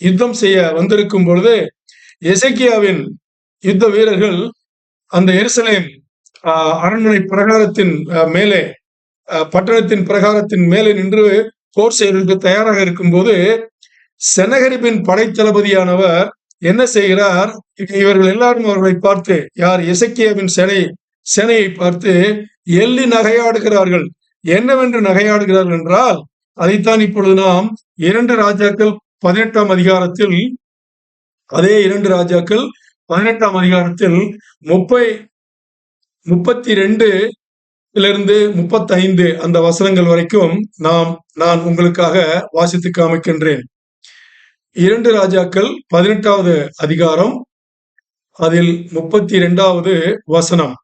யுத்தம் செய்ய வந்திருக்கும் பொழுது எசேக்கியாவின் யுத்த வீரர்கள் அந்த எருசலேம் அரண்மனை பிரகாரத்தின் மேலே, பட்டணத்தின் பிரகாரத்தின் மேலே நின்று போர் செய்வதற்கு தயாராக இருக்கும்போது செனகரிபின் படைத்தளபதியானவர் என்ன செய்கிறார்? இவர்கள் எல்லாரும் அவர்களை பார்த்து, யார்? எசேக்கியாவின் சேனையை பார்த்து எள்ளி நகையாடுகிறார்கள். என்னவென்று நகையாடுகிறார்கள் என்றால், அதைத்தான் இப்பொழுது நாம் 2 ராஜாக்கள் 18ஆம் அதிகாரத்தில், அதே 2 ராஜாக்கள் 18ஆம் அதிகாரத்தில் 32 35 அந்த வசனங்கள் வரைக்கும் நான் உங்களுக்காக வாசித்து காமிக்கின்றேன். 2 ராஜாக்கள் 18வது அதிகாரம், அதில் 32வது வசனம்.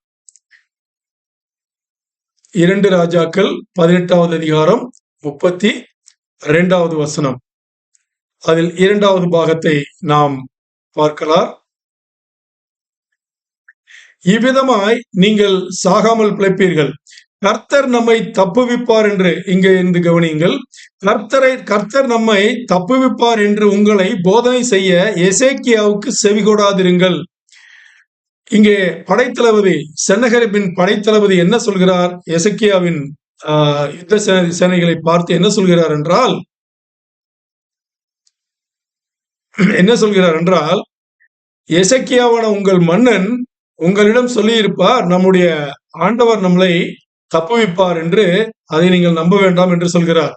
2 ராஜாக்கள் 18வது அதிகாரம் 32வது வசனம். அதில் 2வது பாகத்தை நாம் பார்க்கலாம். இவ்விதமாய் நீங்கள் சாகாமல் பிழைப்பீர்கள், கர்த்தர் நம்மை தப்புவிப்பார் என்று. இங்கே இருந்து கவனியுங்கள். கர்த்தர் நம்மை தப்புவிப்பார் என்று உங்களை போதனை செய்ய எசேக்கியாவுக்கு செவிகொடாதிருங்கள். இங்கே படைத்தளபதி, செனகரிபின் படைத்தளபதி என்ன சொல்கிறார்? எசேக்கியாவின் யுத்த சேனைகளை பார்த்து என்ன சொல்கிறார் என்றால், எசேக்கியாவான உங்கள் மன்னன் உங்களிடம் சொல்லியிருப்பார், நம்முடைய ஆண்டவர் நம்மளை தப்புவிப்பார் என்று. அதை நீங்கள் நம்ப வேண்டாம் என்று சொல்கிறார்.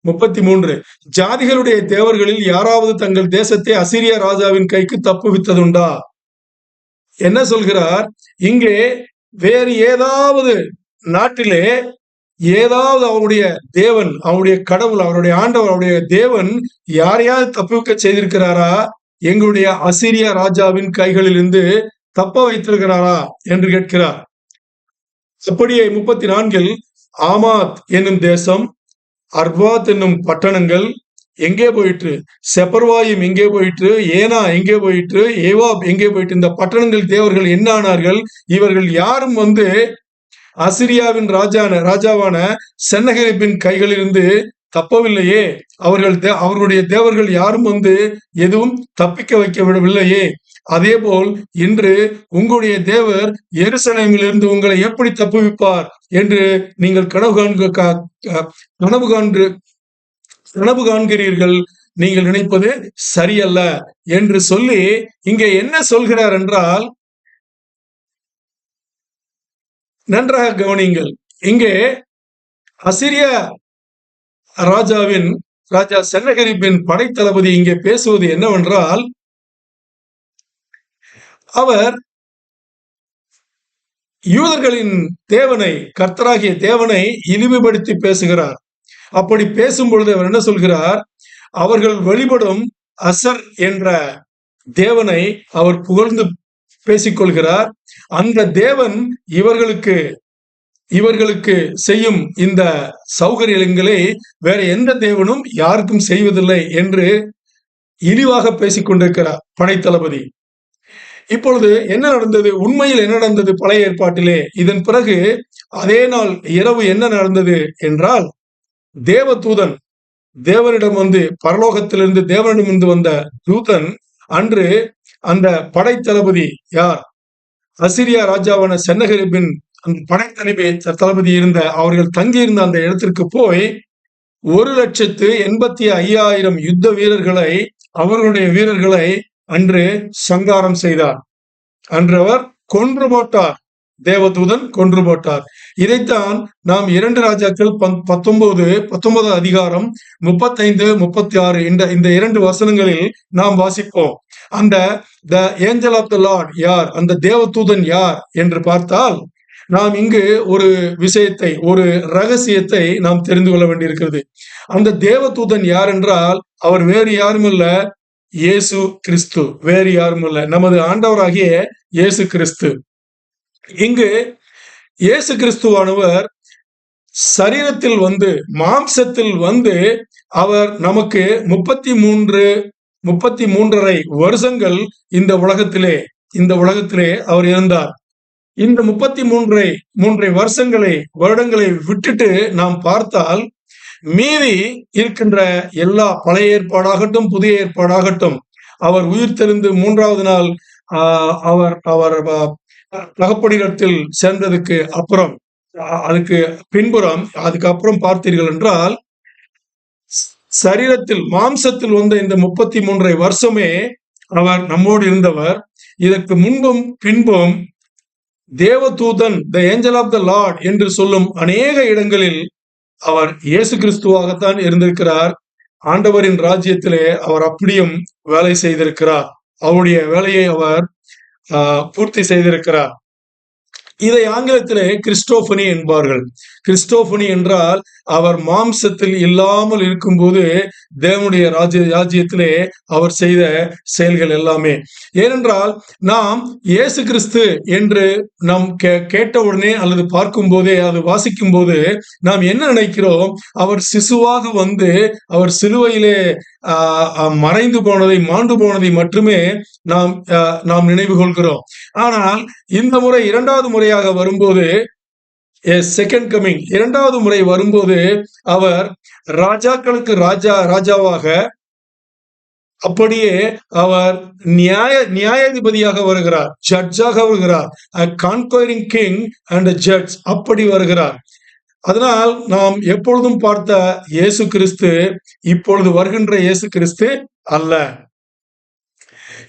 33, ஜாதிகளுடைய தேவர்களில் யாராவது தங்கள் தேசத்தை அசீரியா ராஜாவின் கைக்கு தப்புவித்ததுண்டா? என்ன சொல்கிறார்? இங்கே வேறு ஏதாவது நாட்டிலே ஏதாவது அவருடைய தேவன், அவருடைய கடவுள், அவருடைய ஆண்டவர், அவருடைய தேவன் யாரையாவது தப்புவிக்க செய்திருக்கிறாரா? எங்களுடைய அசீரியா ராஜாவின் கைகளிலிருந்து தப்ப வைத்திருக்கிறாரா என்று கேட்கிறார். அப்படியே 34, ஆமாத் என்னும் தேசம், அர்பாத் என்னும் பட்டணங்கள் எங்கே போயிற்று? செப்பர்வாயும் எங்கே போயிற்று? ஏனா எங்கே போயிற்று? ஏவாப் எங்கே போயிற்று? இந்த பட்டணங்கள் தேவர்கள் என்ன ஆனார்கள்? இவர்கள் யாரும் அசிரியாவின் ராஜாவான செனகரிபின் கைகளிலிருந்து தப்பவில்லையே. அவர்களுடைய தேவர்கள் யாரும் எதுவும் தப்பிக்க வைக்க விடவில்லையே. அதேபோல் இன்று உங்களுடைய தேவர் எருசலேமிலிருந்து உங்களை எப்படி தப்புவிப்பார் என்று நீங்கள் கனவு காண்கிறீர்கள். நீங்கள் நினைப்பது சரியல்ல என்று சொல்லி இங்கே என்ன சொல்கிறார் என்றால், நன்றாக கவனியுங்கள். இங்கே அசிரியா ராஜா செனகரிபின் படைத்தளபதி இங்கே பேசுவது என்னவென்றால், அவர் யூதர்களின் தேவனை, கர்த்தராகிய தேவனை இழிவுபடுத்தி பேசுகிறார். அப்படி பேசும் பொழுது அவர் என்ன சொல்கிறார்? அவர்கள் வழிபடும் அசர் என்ற தேவனை அவர் புகழ்ந்து பேசிக்கொள்கிறார். அந்த தேவன் இவர்களுக்கு செய்யும் இந்த சௌகரியங்களை வேற எந்த தேவனும் யாருக்கும் செய்வதில்லை என்று இழிவாக பேசிக்கொண்டிருக்கிறார் படைத்தளபதி. இப்பொழுது என்ன நடந்தது? உண்மையில் என்ன நடந்தது பழைய ஏற்பாட்டிலே? இதன் பிறகு அதே நாள் இரவு என்ன நடந்தது என்றால், தேவதூதன் தேவனிடம் பரலோகத்திலிருந்து தேவனிடமிருந்து வந்த தூதன் அன்று அந்த படைத்தளபதி, யார்? அசிரியா ராஜாவான செனகரிபின் அந்த படைத்தளபதி அவர்கள் தங்கியிருந்த அந்த இடத்திற்கு போய் 1,85,000 யுத்த வீரர்களை, அவர்களுடைய வீரர்களை அன்று சங்காரம் செய்தார். அன்று அவர் கொன்று போட்டார். தேவதூதன் கொன்று போட்டார். இதைத்தான் நாம் 2 ராஜாக்கள் 19 அதிகாரம் 35, 36 இந்த 2 வசனங்களில் நாம் வாசிப்போம். அந்த the angel of the Lord யார்? அந்த தேவதூதன் யார் என்று பார்த்தால், நாம் இங்கு ஒரு விஷயத்தை, ஒரு ரகசியத்தை நாம் தெரிந்து கொள்ள வேண்டியிருக்கிறது. அந்த தேவதூதன் யார் என்றால், அவர் வேறு யாரும் இல்ல, இயேசு கிறிஸ்து. வேறு யாரும் இல்ல, நமது ஆண்டவராகிய இயேசு கிறிஸ்து. இங்கு இயேசு கிறிஸ்துவானவர் சரீரத்தில் மாம்சத்தில் அவர் நமக்கு 33.5 வருஷங்கள் இந்த உலகத்திலே அவர் இருந்தார். இந்த 33 வருடங்களை விட்டுட்டு நாம் பார்த்தால், மீதி இருக்கின்ற எல்லா பழைய ஏற்பாடாகட்டும் புதிய ஏற்பாடாகட்டும், அவர் உயிர் தெழுந்து 3வது நாள் அவர் தகப்பனிடத்தில் சேர்ந்ததுக்கு அப்புறம் அதுக்கு பின்புறம் அதுக்கப்புறம் பார்த்தீர்கள் என்றால் சரீரத்தில் மாம்சத்தில் வந்த இந்த 33 வருஷமே அவர் நம்மோடு இருந்தவர். இதற்கு முன்பும் பின்பும் தேவதூதன் the angel of the Lord என்று சொல்லும் அநேக இடங்களில் அவர் இயேசு கிறிஸ்துவாகத்தான் இருந்திருக்கிறார். ஆண்டவரின் ராஜ்யத்திலே அவர் அப்படியும் வேலை செய்திருக்கிறார். அவருடைய வேலையை அவர் பூர்த்தி செய்திருக்கிறார். இதை ஆங்கிலத்திலே கிறிஸ்டோபனி என்பார்கள். கிறிஸ்டோபனி என்றால் அவர் மாம்சத்தில் இல்லாமல் இருக்கும்போது தேவனுடைய ராஜ்யத்திலே அவர் செய்த செயல்கள் எல்லாமே. ஏனென்றால் நாம் இயேசு கிறிஸ்து என்று நாம் கேட்டவுடனே அல்லது பார்க்கும் போதே அது வாசிக்கும் போது நாம் என்ன நினைக்கிறோம்? அவர் சிசுவாக வந்து அவர் சிலுவையிலே மறைந்து போனதை மாண்டு போனதை மட்டுமே நாம் நினைவு கொள்கிறோம். ஆனால் இந்த முறை இரண்டாவது முறையாக வரும்போது செகண்ட் கமிங் இரண்டாவது முறை வரும்போது அவர் ராஜாக்களுக்கு ராஜாவாக அப்படியே அவர் நியாயாதிபதியாக வருகிறார், ஜட்ஜாக வருகிறார். கான்கோயரிங் கிங் அண்ட் ஜட்ஜ் அப்படி வருகிறார். அதனால் நாம் எப்பொழுதும் பார்த்த இயேசு கிறிஸ்து இப்பொழுது வருகின்ற இயேசு கிறிஸ்து அல்ல.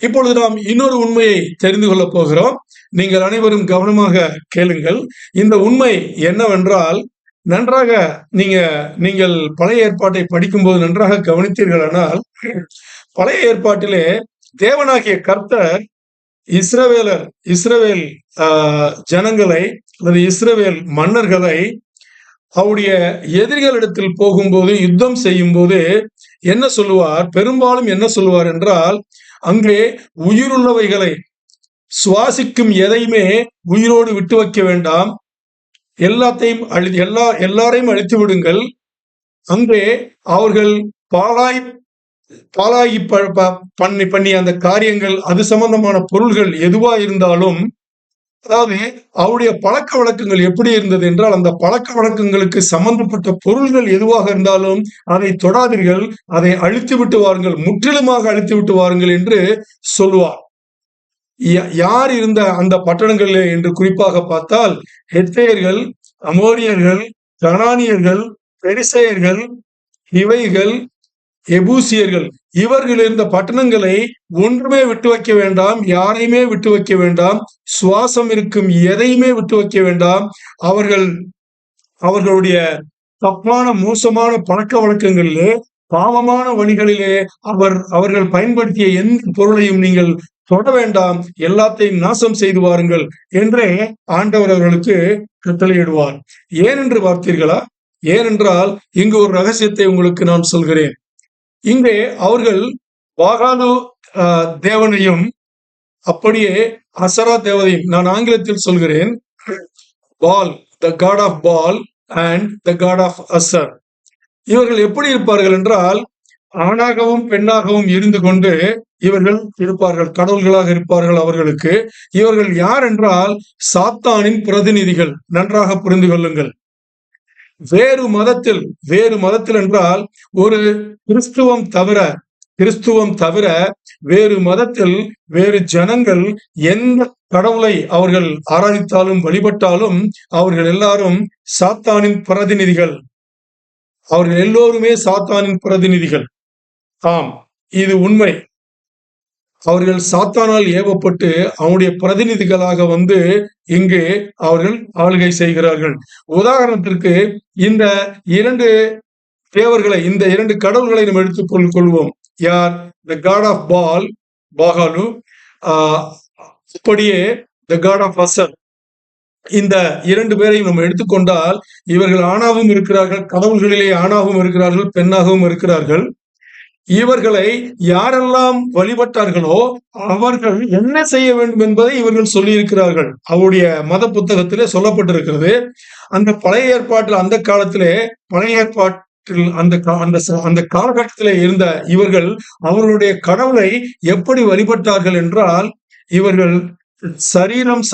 இப்பொழுது நாம் இன்னொரு உண்மையை தெரிந்து கொள்ள போகிறோம். நீங்கள் அனைவரும் கவனமாக கேளுங்கள். இந்த உண்மை என்னவென்றால், நன்றாக நீங்கள் பழைய ஏற்பாட்டை படிக்கும்போது நன்றாக கவனித்தீர்களானால், பழைய ஏற்பாட்டிலே தேவனாகிய கர்த்தர் இஸ்ரவேல் ஜனங்களை அல்லது இஸ்ரவேல் மன்னர்களை அவருடைய எதிரிகளிடத்தில் போகும்போது யுத்தம் செய்யும் போது என்ன சொல்லுவார்? பெரும்பாலும் என்ன சொல்லுவார் என்றால், அங்கே உயிருள்ளவைகளை சுவாசிக்கும் எதையுமே உயிரோடு விட்டு வைக்க வேண்டாம், எல்லாத்தையும் எல்லாரையும் அழித்து விடுங்கள். அங்கே அவர்கள் பாலாகி பண்ணி அந்த காரியங்கள் அது சம்பந்தமான பொருள்கள் எதுவா இருந்தாலும், அதாவது அவருடைய பழக்க வழக்கங்கள் எப்படி இருந்தது என்றால், அந்த பழக்க வழக்கங்களுக்கு சம்பந்தப்பட்ட பொருள்கள் எதுவாக இருந்தாலும் அதை தொடாதீர்கள், அதை அழித்து விட்டு வாருங்கள், முற்றிலுமாக அழித்து விட்டு வாருங்கள் என்று சொல்லுவார். யார் இருந்த அந்த பட்டணங்களில் என்று குறிப்பாக பார்த்தால், ஹெத்தேயர்கள், அமோரியர்கள், கனானியர்கள், பெரிசேயர்கள், இவைகள் எபூசியர்கள், இவர்கள் இருந்த பட்டணங்களை ஒன்றுமே விட்டு வைக்க வேண்டாம், யாரையுமே விட்டு வைக்க வேண்டாம், சுவாசம் இருக்கும் எதையுமே விட்டு வைக்க வேண்டாம். அவர்களுடைய தப்பான மோசமான பழக்க வழக்கங்களிலே, பாவமான வழிகளிலே அவர்கள் பயன்படுத்திய எந்த பொருளையும் நீங்கள் தொட வேண்டாம், எல்லாத்தையும் நாசம் செய்து வாருங்கள் என்றே ஆண்டவர் அவர்களுக்கு கட்டளையிடுவார். ஏனென்று பார்த்தீர்களா? ஏனென்றால் இங்கு ஒரு ரகசியத்தை உங்களுக்கு நான் சொல்கிறேன். இங்கே அவர்கள் பாகாலு தேவனையும் அப்படியே அசரா தேவதையும், நான் ஆங்கிலத்தில் சொல்கிறேன், Baal, the god of Baal and the god of Asar. இவர்கள் எப்படி இருப்பார்கள் என்றால், ஆணாகவும் பெண்ணாகவும் இருந்து கொண்டு இவர்கள் இருப்பார்கள், கடவுள்களாக இருப்பார்கள் அவர்களுக்கு. இவர்கள் யார் என்றால் சாத்தானின் பிரதிநிதிகள். நன்றாக புரிந்து கொள்ளுங்கள். வேறு மதத்தில் என்றால் ஒரு கிறிஸ்துவம் தவிர வேறு மதத்தில் வேறு ஜனங்கள் எந்த கடவுளை அவர்கள் ஆராதித்தாலும் வழிபட்டாலும் அவர்கள் எல்லாரும் சாத்தானின் பிரதிநிதிகள். அவர்கள் எல்லோருமே சாத்தானின் பிரதிநிதிகள். ஆம், இது உண்மை. அவர்கள் சாத்தானால் ஏவப்பட்டு அவனுடைய பிரதிநிதிகளாக வந்து இங்கு அவர்கள் ஆளுகை செய்கிறார்கள். உதாரணத்திற்கு இந்த 2 தேவர்களை, இந்த 2 கடவுள்களை நம்ம எடுத்துக் கொள்வோம். யார்? த காட் ஆஃப் பால், பாகாலு, அப்படியே த காட் ஆஃப் அசர். இந்த 2 பேரையும் நம்ம எடுத்துக்கொண்டால் இவர்கள் ஆணாகவும் இருக்கிறார்கள், கடவுள்களிலே ஆணாகவும் இருக்கிறார்கள், பெண்ணாகவும் இருக்கிறார்கள். இவர்களை யாரெல்லாம் வழிபட்டார்களோ அவர்கள் என்ன செய்ய வேண்டும் என்பதை இவர்கள் சொல்லி இருக்கிறார்கள். அவருடைய மத புத்தகத்திலே சொல்லப்பட்டிருக்கிறது. அந்த பழைய ஏற்பாட்டில், அந்த காலத்திலே பழைய ஏற்பாட்டில் அந்த காலகட்டத்திலே இருந்த இவர்கள் அவர்களுடைய கடவுளை எப்படி வழிபட்டார்கள் என்றால், இவர்கள் சரீரம்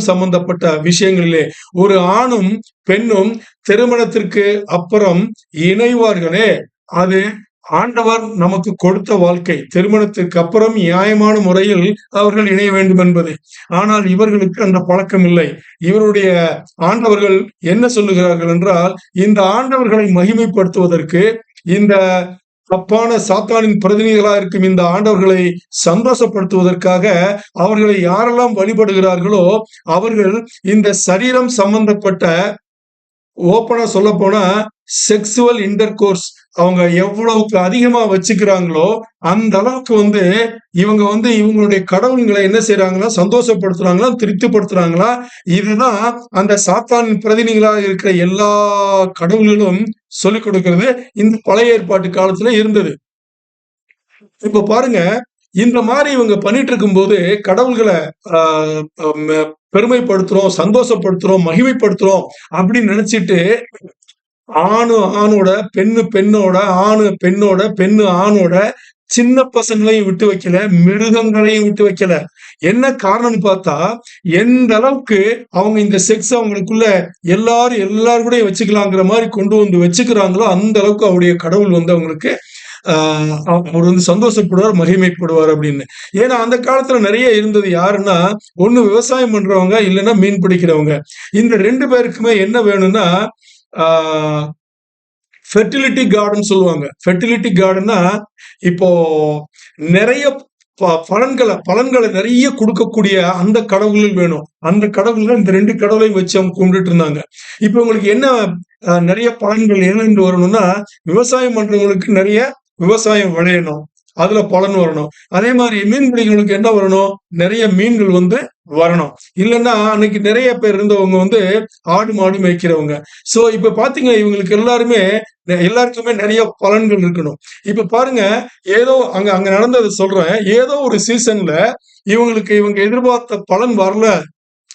சம்பந்தப்பட்ட விஷயங்களிலே ஒரு ஆணும் பெண்ணும் திருமணத்திற்கு அப்புறம் இணைவார்களே, அது ஆண்டவர் நமக்கு கொடுத்த வாழ்க்கை திருமணத்திற்கு அப்புறம் நியாயமான முறையில் அவர்கள் இணைய வேண்டும் என்பது. ஆனால் இவர்களுக்கு அந்த பழக்கம் இல்லை. இவருடைய ஆண்டவர்கள் என்ன சொல்லுகிறார்கள் என்றால், இந்த ஆண்டவர்களை மகிமைப்படுத்துவதற்கு, இந்த தப்பான சாத்தானின் பிரதிநிதிகளா இருக்கும் இந்த ஆண்டவர்களை சந்தோஷப்படுத்துவதற்காக அவர்களை யாரெல்லாம் வழிபடுகிறார்களோ அவர்கள் இந்த சரீரம் சம்பந்தப்பட்ட ஓப்பனா சொல்ல போனா செக்ஸுவல் இன்டர்கோர்ஸ் அவங்க எவ்வளவுக்கு அதிகமா வச்சுக்கிறாங்களோ அந்த அளவுக்கு இவங்க இவங்களுடைய கடவுள்களை என்ன செய்யறாங்களா, சந்தோஷப்படுத்துறாங்களா, திருப்திப்படுத்துறாங்களா. இதுதான் அந்த சாத்தானின் பிரதிநிதிகளாக இருக்கிற எல்லா கடவுள்களும் சொல்லிக் கொடுக்கிறது இந்த பழைய ஏற்பாட்டு காலத்துல இருந்தது. இப்ப பாருங்க, இந்த மாதிரி இவங்க பண்ணிட்டு இருக்கும்போது கடவுள்களை பெருமைப்படுத்துறோம், சந்தோஷப்படுத்துறோம், மகிமைப்படுத்துறோம் அப்படின்னு நினைச்சிட்டு ஆணோட, பெண்ணு பெண்ணோட, ஆணு பெண்ணோட, பெண்ணு ஆணோட, சின்ன பசங்களையும் விட்டு வைக்கல, மிருகங்களையும் விட்டு வைக்கல. என்ன காரணம்னு பார்த்தா, எந்த அளவுக்கு அவங்க இந்த செக்ஸ் அவங்களுக்குள்ள எல்லாரும் கூட வச்சுக்கலாங்கிற மாதிரி கொண்டு வந்து வச்சுக்கிறாங்களோ அந்த அளவுக்கு அவருடைய கடவுள் அவங்களுக்கு அவர் சந்தோஷப்படுவார், மகிமைப்படுவார் அப்படின்னு. ஏன்னா அந்த காலத்துல நிறைய இருந்தது யாருன்னா, ஒண்ணு விவசாயம் பண்றவங்க, இல்லைன்னா மீன் பிடிக்கிறவங்க. இந்த 2 பேருக்குமே என்ன வேணும்னா ஃபெர்டிலிட்டி கார்டன் சொல்லுவாங்க. ஃபெர்டிலிட்டி கார்டன்னா இப்போ நிறைய பலன்களை நிறைய கொடுக்கக்கூடிய அந்த கடவுள்கள் வேணும். அந்த கடவுள்கள் இந்த 2 கடவுளையும் வச்சு அவங்க கும்பிட்டு இருந்தாங்க. இப்ப உங்களுக்கு என்ன நிறைய பலன்கள் என்ன வரணும்னா, விவசாயம் பண்றவங்களுக்கு நிறைய விவசாயம் விளையணும், அதுல பலன் வரணும். அதே மாதிரி மீன் பிடிக்கிறவங்களுக்கு என்ன வரணும், நிறைய மீன்கள் வரணும். இல்லைன்னா அன்னைக்கு நிறைய பேர் இருந்தவங்க ஆடு மாடு மேய்க்கிறவங்க. சோ இப்ப பாத்தீங்க இவங்களுக்கு எல்லாருக்குமே நிறைய பலன்கள் இருக்கணும். இப்ப பாருங்க, ஏதோ அங்க நடந்தது சொல்றேன். ஏதோ ஒரு சீசன்ல இவங்க எதிர்பார்த்த பலன் வரல,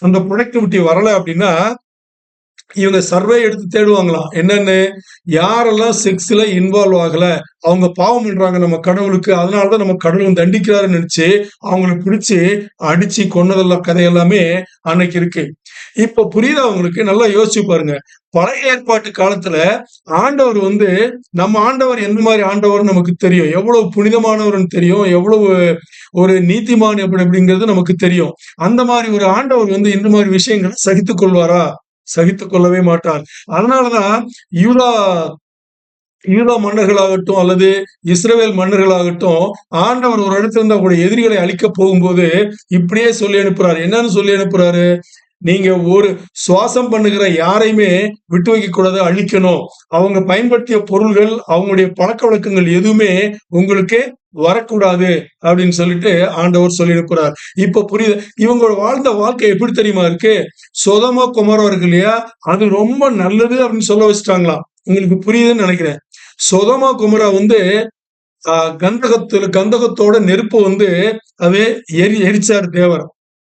அந்த ப்ரொடக்டிவிட்டி வரல அப்படின்னா இவங்க சர்வே எடுத்து தேடுவாங்களாம். என்னன்னு, யாரெல்லாம் செக்ஸ்ல இன்வால்வ் ஆகல, அவங்க பாவம் பண்றாங்க நம்ம கடவுளுக்கு, அதனாலதான் நம்ம கடவுள் தண்டிக்கிறாருன்னு நினைச்சு அவங்களை பிடிச்சு அடிச்சு கொன்னதெல்லாம் கதை எல்லாமே அன்னைக்கு இருக்கு. இப்ப புரியுதா உங்களுக்கு? நல்லா யோசிச்சு பாருங்க. பழைய ஏற்பாட்டு காலத்துல ஆண்டவர் நம்ம ஆண்டவர் எந்த மாதிரி ஆண்டவர் நமக்கு தெரியும், எவ்வளவு புனிதமானவர்னு தெரியும், எவ்வளவு ஒரு நீதிமான் அப்படிங்கிறது நமக்கு தெரியும். அந்த மாதிரி ஒரு ஆண்டவர் இந்த மாதிரி விஷயங்களை சகித்துக் கொள்வாரா? சகித்துக் கொள்ளவே மாட்டார். அதனாலதான் யூதா யூதா மன்னர்களாகட்டும் அல்லது இஸ்ரவேல் மன்னர்களாகட்டும், ஆண்டவர் ஒரு இடத்துல இருந்து அவருடைய எதிரிகளை அழிக்க போகும்போது இப்படியே சொல்லி அனுப்புறாரு. என்னன்னு சொல்லி அனுப்புறாரு, நீங்க ஒரு சுவாசம் பண்ணுகிற யாரையுமே விட்டு வைக்க கூடாது, அழிக்கணும். அவங்க பயன்படுத்திய பொருள்கள், அவங்களுடைய பழக்க வழக்கங்கள் எதுவுமே உங்களுக்கு வரக்கூடாது அப்படின்னு சொல்லிட்டு ஆண்டவர் சொல்லி அனுப்புறார். இப்ப புரியுது. இவங்களோட வாழ்ந்த வாழ்க்கை எப்படி தெரியுமா இருக்கு? சொதமா குமாரம் இருக்கு இல்லையா, அது ரொம்ப நல்லது அப்படின்னு சொல்ல வச்சுட்டாங்களாம். உங்களுக்கு புரியுதுன்னு நினைக்கிறேன். சொதமா குமரா கந்தகத்தோட நெருப்பு அது எரிச்சார் தேவர்.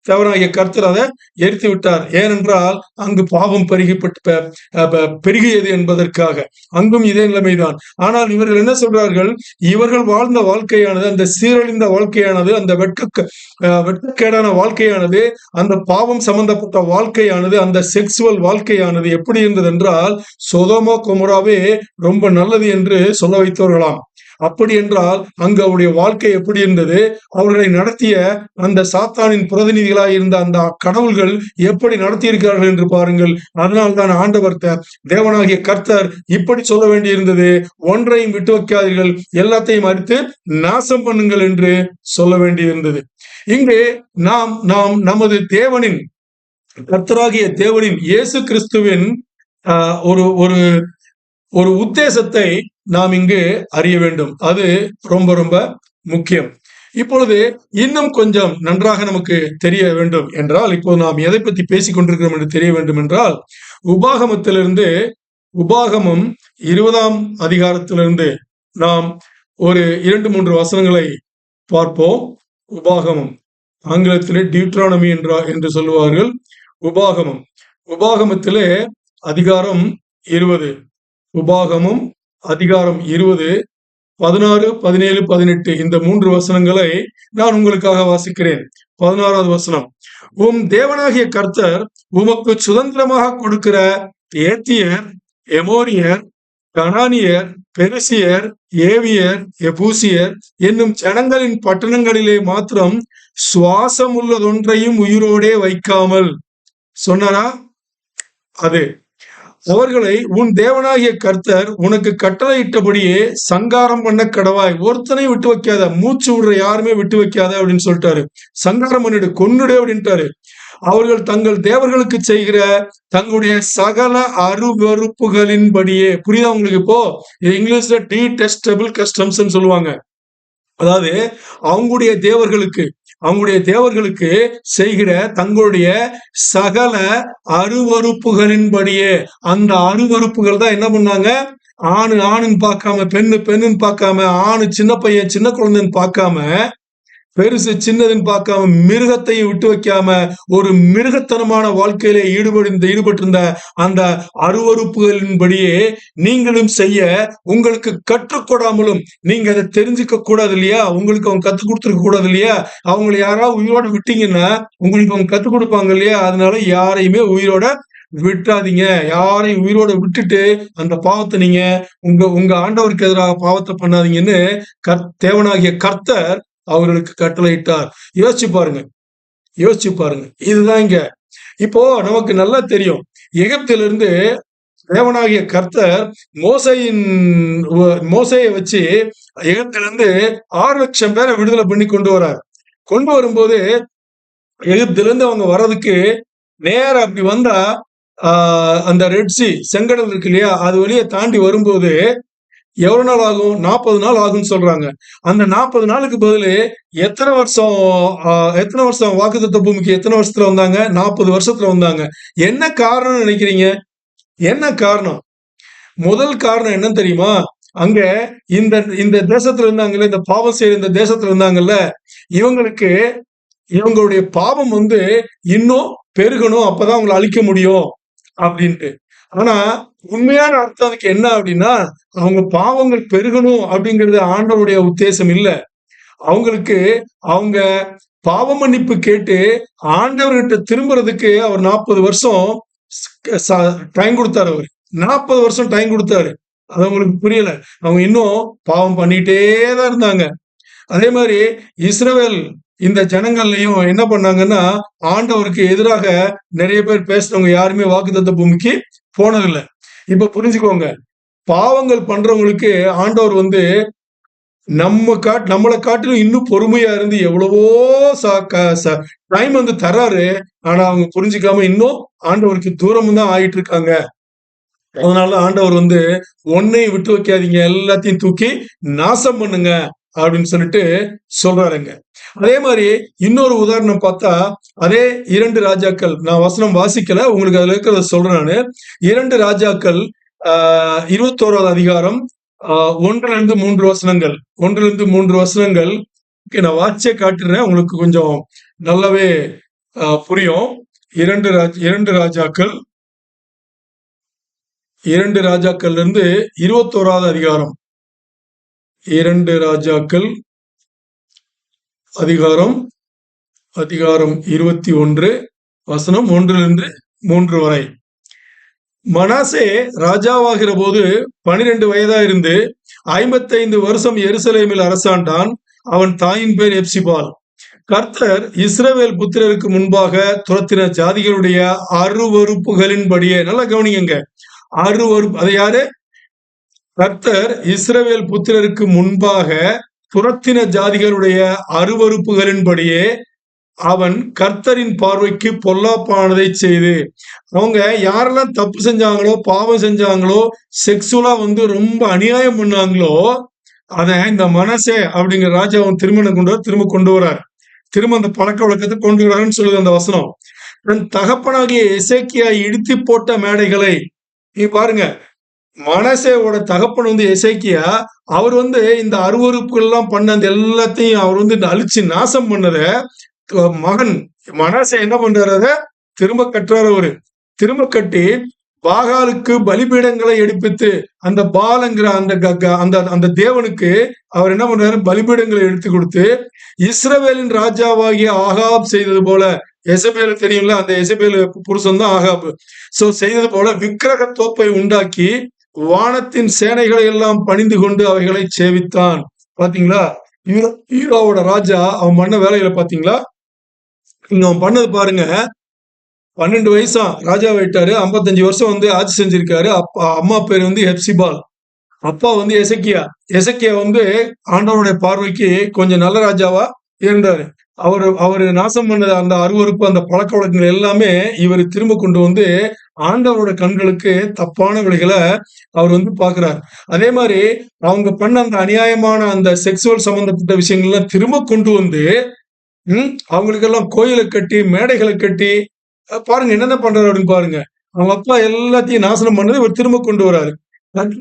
தேவனாகிய கர்த்தர் அதை எரித்து விட்டார். ஏனென்றால் அங்கு பாவம் பெருகியது என்பதற்காக. அங்கும் இதே நிலைமைதான். ஆனால் இவர்கள் என்ன சொல்றார்கள், இவர்கள் வாழ்ந்த வாழ்க்கையானது, அந்த சீரழிந்த வாழ்க்கையானது, அந்த வெட்கக்கேடான வாழ்க்கையானது, அந்த பாவம் சம்பந்தப்பட்ட வாழ்க்கையானது, அந்த செக்ஸுவல் வாழ்க்கையானது எப்படி இருந்தது என்றால், சொதோமா கொமோராவே ரொம்ப நல்லது என்று சொல்ல வைத்தவர்களாம். அப்படி என்றால் அங்கு அவருடைய வாழ்க்கை எப்படி இருந்தது, அவர்களை நடத்திய அந்த சாத்தானின் பிரதிநிதிகளாக இருந்த அந்த கடவுள்கள் எப்படி நடத்தியிருக்கிறார்கள் என்று பாருங்கள். அதனால்தான் ஆண்டவர் தேவனாகிய கர்த்தர் இப்படி சொல்ல வேண்டியிருந்தது, ஒன்றையும் விட்டு வைக்காதீர்கள், எல்லாத்தையும் அறுத்து நாசம் பண்ணுங்கள் என்று சொல்ல வேண்டியிருந்தது. இங்கு நாம் நமது தேவனின், கர்த்தராகிய தேவனின், இயேசு கிறிஸ்துவின் ஒரு ஒரு ஒரு உத்தேசத்தை நாம் இங்கு அறிய வேண்டும். அது ரொம்ப ரொம்ப முக்கியம். இப்பொழுது இன்னும் கொஞ்சம் நன்றாக நமக்கு தெரிய வேண்டும் என்றால், இப்போ நாம் எதை பற்றி பேசிக் கொண்டிருக்கிறோம் என்று தெரிய வேண்டும் என்றால், உபாகமம் 20ஆம் அதிகாரத்திலிருந்து நாம் ஒரு 2-3 வசனங்களை பார்ப்போம். உபாகமம், ஆங்கிலத்திலே டியூட்ரானமி என்று சொல்லுவார்கள். உபாகமத்திலே அதிகாரம் 20, உபாகமம் அதிகாரம் 20, 16, 17, 18 இந்த 3 வசனங்களை நான் உங்களுக்காக வாசிக்கிறேன். 16வது வசனம், உம் தேவனாகிய கர்த்தர் உமக்கு சுதந்திரமாக கொடுக்கிற ஏத்தியர், எமோரியர், கனானியர், பெருசியர், ஏவியர், எபூசியர் என்னும் ஜனங்களின் பட்டணங்களிலே மாத்திரம் சுவாசம் உள்ளதொன்றையும் உயிரோடே வைக்காமல் சொன்னாரா? அது அவர்களை உன் தேவனாகிய கர்த்தர் உனக்கு கட்டளையிட்டபடியே சங்காரம் பண்ண கடவாய். ஒருத்தனையும் விட்டு வைக்காத, மூச்சு விடுற யாருமே விட்டு வைக்காத அப்படின்னு சொல்லிட்டாரு. சங்காரம் பண்ணிடு, கொன்னுடு அப்படின்ட்டாரு. அவர்கள் தங்கள் தேவர்களுக்கு செய்கிற தங்களுடைய சகல அருவறுப்புகளின்படியே. புரியுதா உங்களுக்கு? இப்போ இங்கிலீஷ்ல டீடெஸ்டபிள் கஸ்டம்ஸ் சொல்லுவாங்க. அதாவது அவங்களுடைய தேவர்களுக்கு செய்கிற தங்களுடைய சகல அருவறுப்புகளின்படியே. அந்த அருவறுப்புகள் தான் என்ன பண்ணாங்க? ஆணுன்னு பார்க்காம, பெண்ணுன்னு பார்க்காம, ஆணு சின்ன பையன் சின்ன குழந்தைன்னு பார்க்காம, பெருசு சின்னதுன்னு பார்க்காம, மிருகத்தையும் விட்டு வைக்காம, ஒரு மிருகத்தனமான வாழ்க்கையில ஈடுபட்டிருந்த அந்த அருவறுப்புகளின்படியே நீங்களும் செய்ய உங்களுக்கு கற்றுக்கொடாமலும், நீங்க அதை தெரிஞ்சுக்க கூடாது இல்லையா? உங்களுக்கு அவங்க கத்துக் கொடுத்துருக்க கூடாது இல்லையா? அவங்களை யாராவது உயிரோட விட்டீங்கன்னா உங்களுக்கு அவங்க கத்துக் கொடுப்பாங்க இல்லையா? அதனால யாரையுமே உயிரோட விட்டுறாதீங்க. யாரையும் உயிரோட விட்டுட்டு அந்த பாவத்தை நீங்க உங்க ஆண்டவருக்கு எதிராக பாவத்தை பண்ணாதீங்கன்னு தேவனாகிய கர்த்தர் அவர்களுக்கு கட்டளையிட்டார். யோசிச்சு பாருங்க. இதுதான் இங்க. இப்போ நமக்கு நல்லா தெரியும், எகிப்திலிருந்து தேவனாகிய கர்த்தர் மோசையை வச்சு எகிப்திலிருந்து 6 லட்சம் பேரை விடுதலை பண்ணி கொண்டு வரும்போது எகிப்திலிருந்து அவங்க வர்றதுக்கு நேர அப்படி வந்தா அந்த ரெட்சி செங்கடல் இருக்கு இல்லையா, அது வழியை தாண்டி வரும்போது எவ்வளவு நாள் ஆகும்? 40 நாள் ஆகும்னு சொல்றாங்க. அந்த 40 நாளுக்கு பதிலு எத்தனை வருஷம் வாக்குத்தத்த பூமிக்கு எத்தனை வருஷத்துல வந்தாங்க? 40 வருஷத்துல வந்தாங்க. என்ன காரணம்னு நினைக்கிறீங்க? என்ன காரணம்? முதல் காரணம் என்ன தெரியுமா? அங்க இந்த தேசத்துல இருந்தாங்கல்ல, இந்த பாவம் செய்யற இந்த தேசத்துல இருந்தாங்கல்ல, இவங்களுடைய பாவம் இன்னும் பெருகணும், அப்பதான் அவங்களை அழிக்க முடியும் அப்படின்ட்டு. ஆனா உண்மையான அர்த்தம் அதுக்கு என்ன அப்படின்னா, அவங்க பாவங்கள் பெருகணும் அப்படிங்கிறது ஆண்டவருடைய உத்தேசம் இல்ல. அவங்க பாவ மன்னிப்பு கேட்டு ஆண்டவர்கிட்ட திரும்புறதுக்கு அவர் 40 வருஷம் டைம் கொடுத்தாரு. அவர் 40 வருஷம் டைம் கொடுத்தாரு. அது அவங்களுக்கு புரியல. அவங்க இன்னும் பாவம் பண்ணிட்டே தான் இருந்தாங்க. அதே மாதிரி இஸ்ரவேல் இந்த ஜனங்கள்லயும் என்ன பண்ணாங்கன்னா, ஆண்டவருக்கு எதிராக நிறைய பேர் பேசினவங்க யாருமே வாக்குத்தத்த பூமிக்கு போனதில்லை. இப்ப புரிஞ்சுக்கோங்க, பாவங்கள் பண்றவங்களுக்கு ஆண்டவர் நம்மளை காட்டிலும் இன்னும் பொறுமையா இருந்து எவ்வளவோ டைம் தர்றாரு. ஆனா அவங்க புரிஞ்சுக்காம இன்னும் ஆண்டவருக்கு தூரம் தான் ஆயிட்டு இருக்காங்க. அதனால ஆண்டவர் ஒன்னையும் விட்டு வைக்காதீங்க, எல்லாத்தையும் தூக்கி நாசம் பண்ணுங்க அப்படின்னு சொல்லிட்டு சொல்றாருங்க. அதே மாதிரி இன்னொரு உதாரணம் பார்த்தா, அதே 2 ராஜாக்கள், நான் வசனம் வாசிக்கல, உங்களுக்கு அதுல இருக்கிறத சொல்றேன் நானு. 2 ராஜாக்கள் 21வது அதிகாரம் 1-3 வசனங்கள். 1-3 வசனங்கள் நான் வாசிச்சே காட்டுறேன், உங்களுக்கு கொஞ்சம் நல்லாவே புரியும். 2 ராஜாக்கள் 2 ராஜாக்கள்ல இருந்து 21வது அதிகாரம். 2 ராஜாக்கள் அதிகாரம் 21 வசனம் 1-3 வரை. மனாசே ராஜாவாகிற போது 12 வயதா இருந்து 55 வருஷம் எருசலேமில் அரசாண்டான். அவன் தாயின் பேர் எப்சிபால். கர்த்தர் இஸ்ரவேல் புத்திரருக்கு முன்பாக துரத்தின ஜாதிகளுடைய அருவறுப்புகளின்படியே, நல்லா கவனிங்க, அது யாரு? கர்த்தர் இஸ்ரவேல் புத்திரருக்கு முன்பாக துரத்தின ஜாதிகளுடைய அருவறுப்புகளின்படியே அவன் கர்த்தரின் பார்வைக்கு பொல்லாப்பானதை செய்து. அவங்க யாரெல்லாம் தப்பு செஞ்சாங்களோ, பாவம் செஞ்சாங்களோ, செக்ஸுவலா ரொம்ப அநியாயம் பண்ணாங்களோ, அத இந்த மனசே அப்படிங்கிற ராஜாவும் திரும்ப கொண்டு வரார். திரும்ப அந்த பழக்க வழக்கத்தை கொண்டு வராருன்னு சொல்லுது அந்த வசனம். தன் தகப்பனாகிய எசேக்கியா இடித்து போட்ட மேடைகளை, நீ பாருங்க, மனசேவோட தகப்பன் எசேக்கியா, அவர் இந்த அருவறுப்புகள் எல்லாம் பண்ண அந்த எல்லாத்தையும் அவர் அழிச்சு நாசம் பண்ணத மகன் மனசே என்ன பண்றாரு? திரும்ப கட்டுறாரு. அவரு திரும்ப கட்டி பாகாலுக்கு பலிபீடங்களை எடுப்பித்து, அந்த பாலங்கிற அந்த தேவனுக்கு அவர் என்ன பண்றாரு? பலிபீடங்களை எடுத்து கொடுத்து, இஸ்ரவேலின் ராஜாவாகிய ஆகாப் செய்தது போல, எசபேல் தெரியும்ல, அந்த எசபேல் புருஷன் தான் ஆகாப். சோ செய்தது போல விக்கிரக தோப்பை உண்டாக்கி வானத்தின் சேனைகளை எல்லாம் பணிந்து கொண்டு அவைகளை சேவித்தான். பாத்தீங்களா? ஈராவோட ராஜா அவன் பண்ண வேலையில பாத்தீங்களா? இங்க அவன் பண்ணது பாருங்க. 12 வயசா ராஜாவாயிட்டாரு. 55 வருஷம் ஆட்சி செஞ்சிருக்காரு. அப்பா அம்மா பேர் ஹெப்சிபால். அப்பா எசக்கியா. எசக்கியா ஆண்டவருடைய பார்வைக்கு கொஞ்சம் நல்ல ராஜாவா இருந்தாரு. அவரு நாசம் பண்ணது அந்த அருவருப்பு, அந்த பழக்க வழக்கங்கள் எல்லாமே இவர் திரும்ப கொண்டு ஆண்டவரோட கண்களுக்கு தப்பான விலைகளை அவர் பாக்குறார். அதே மாதிரி அவங்க பண்ண அந்த அநியாயமான அந்த செக்ஸுவல் சம்பந்தப்பட்ட விஷயங்கள்லாம் திரும்ப கொண்டு அவங்களுக்கெல்லாம் கோயிலை கட்டி, மேடைகளை கட்டி, பாருங்க என்னென்ன பண்றாரு அப்படின்னு பாருங்க. அவங்க அப்பா எல்லாத்தையும் நாசனம் பண்ணது இவர் திரும்ப கொண்டு வராரு.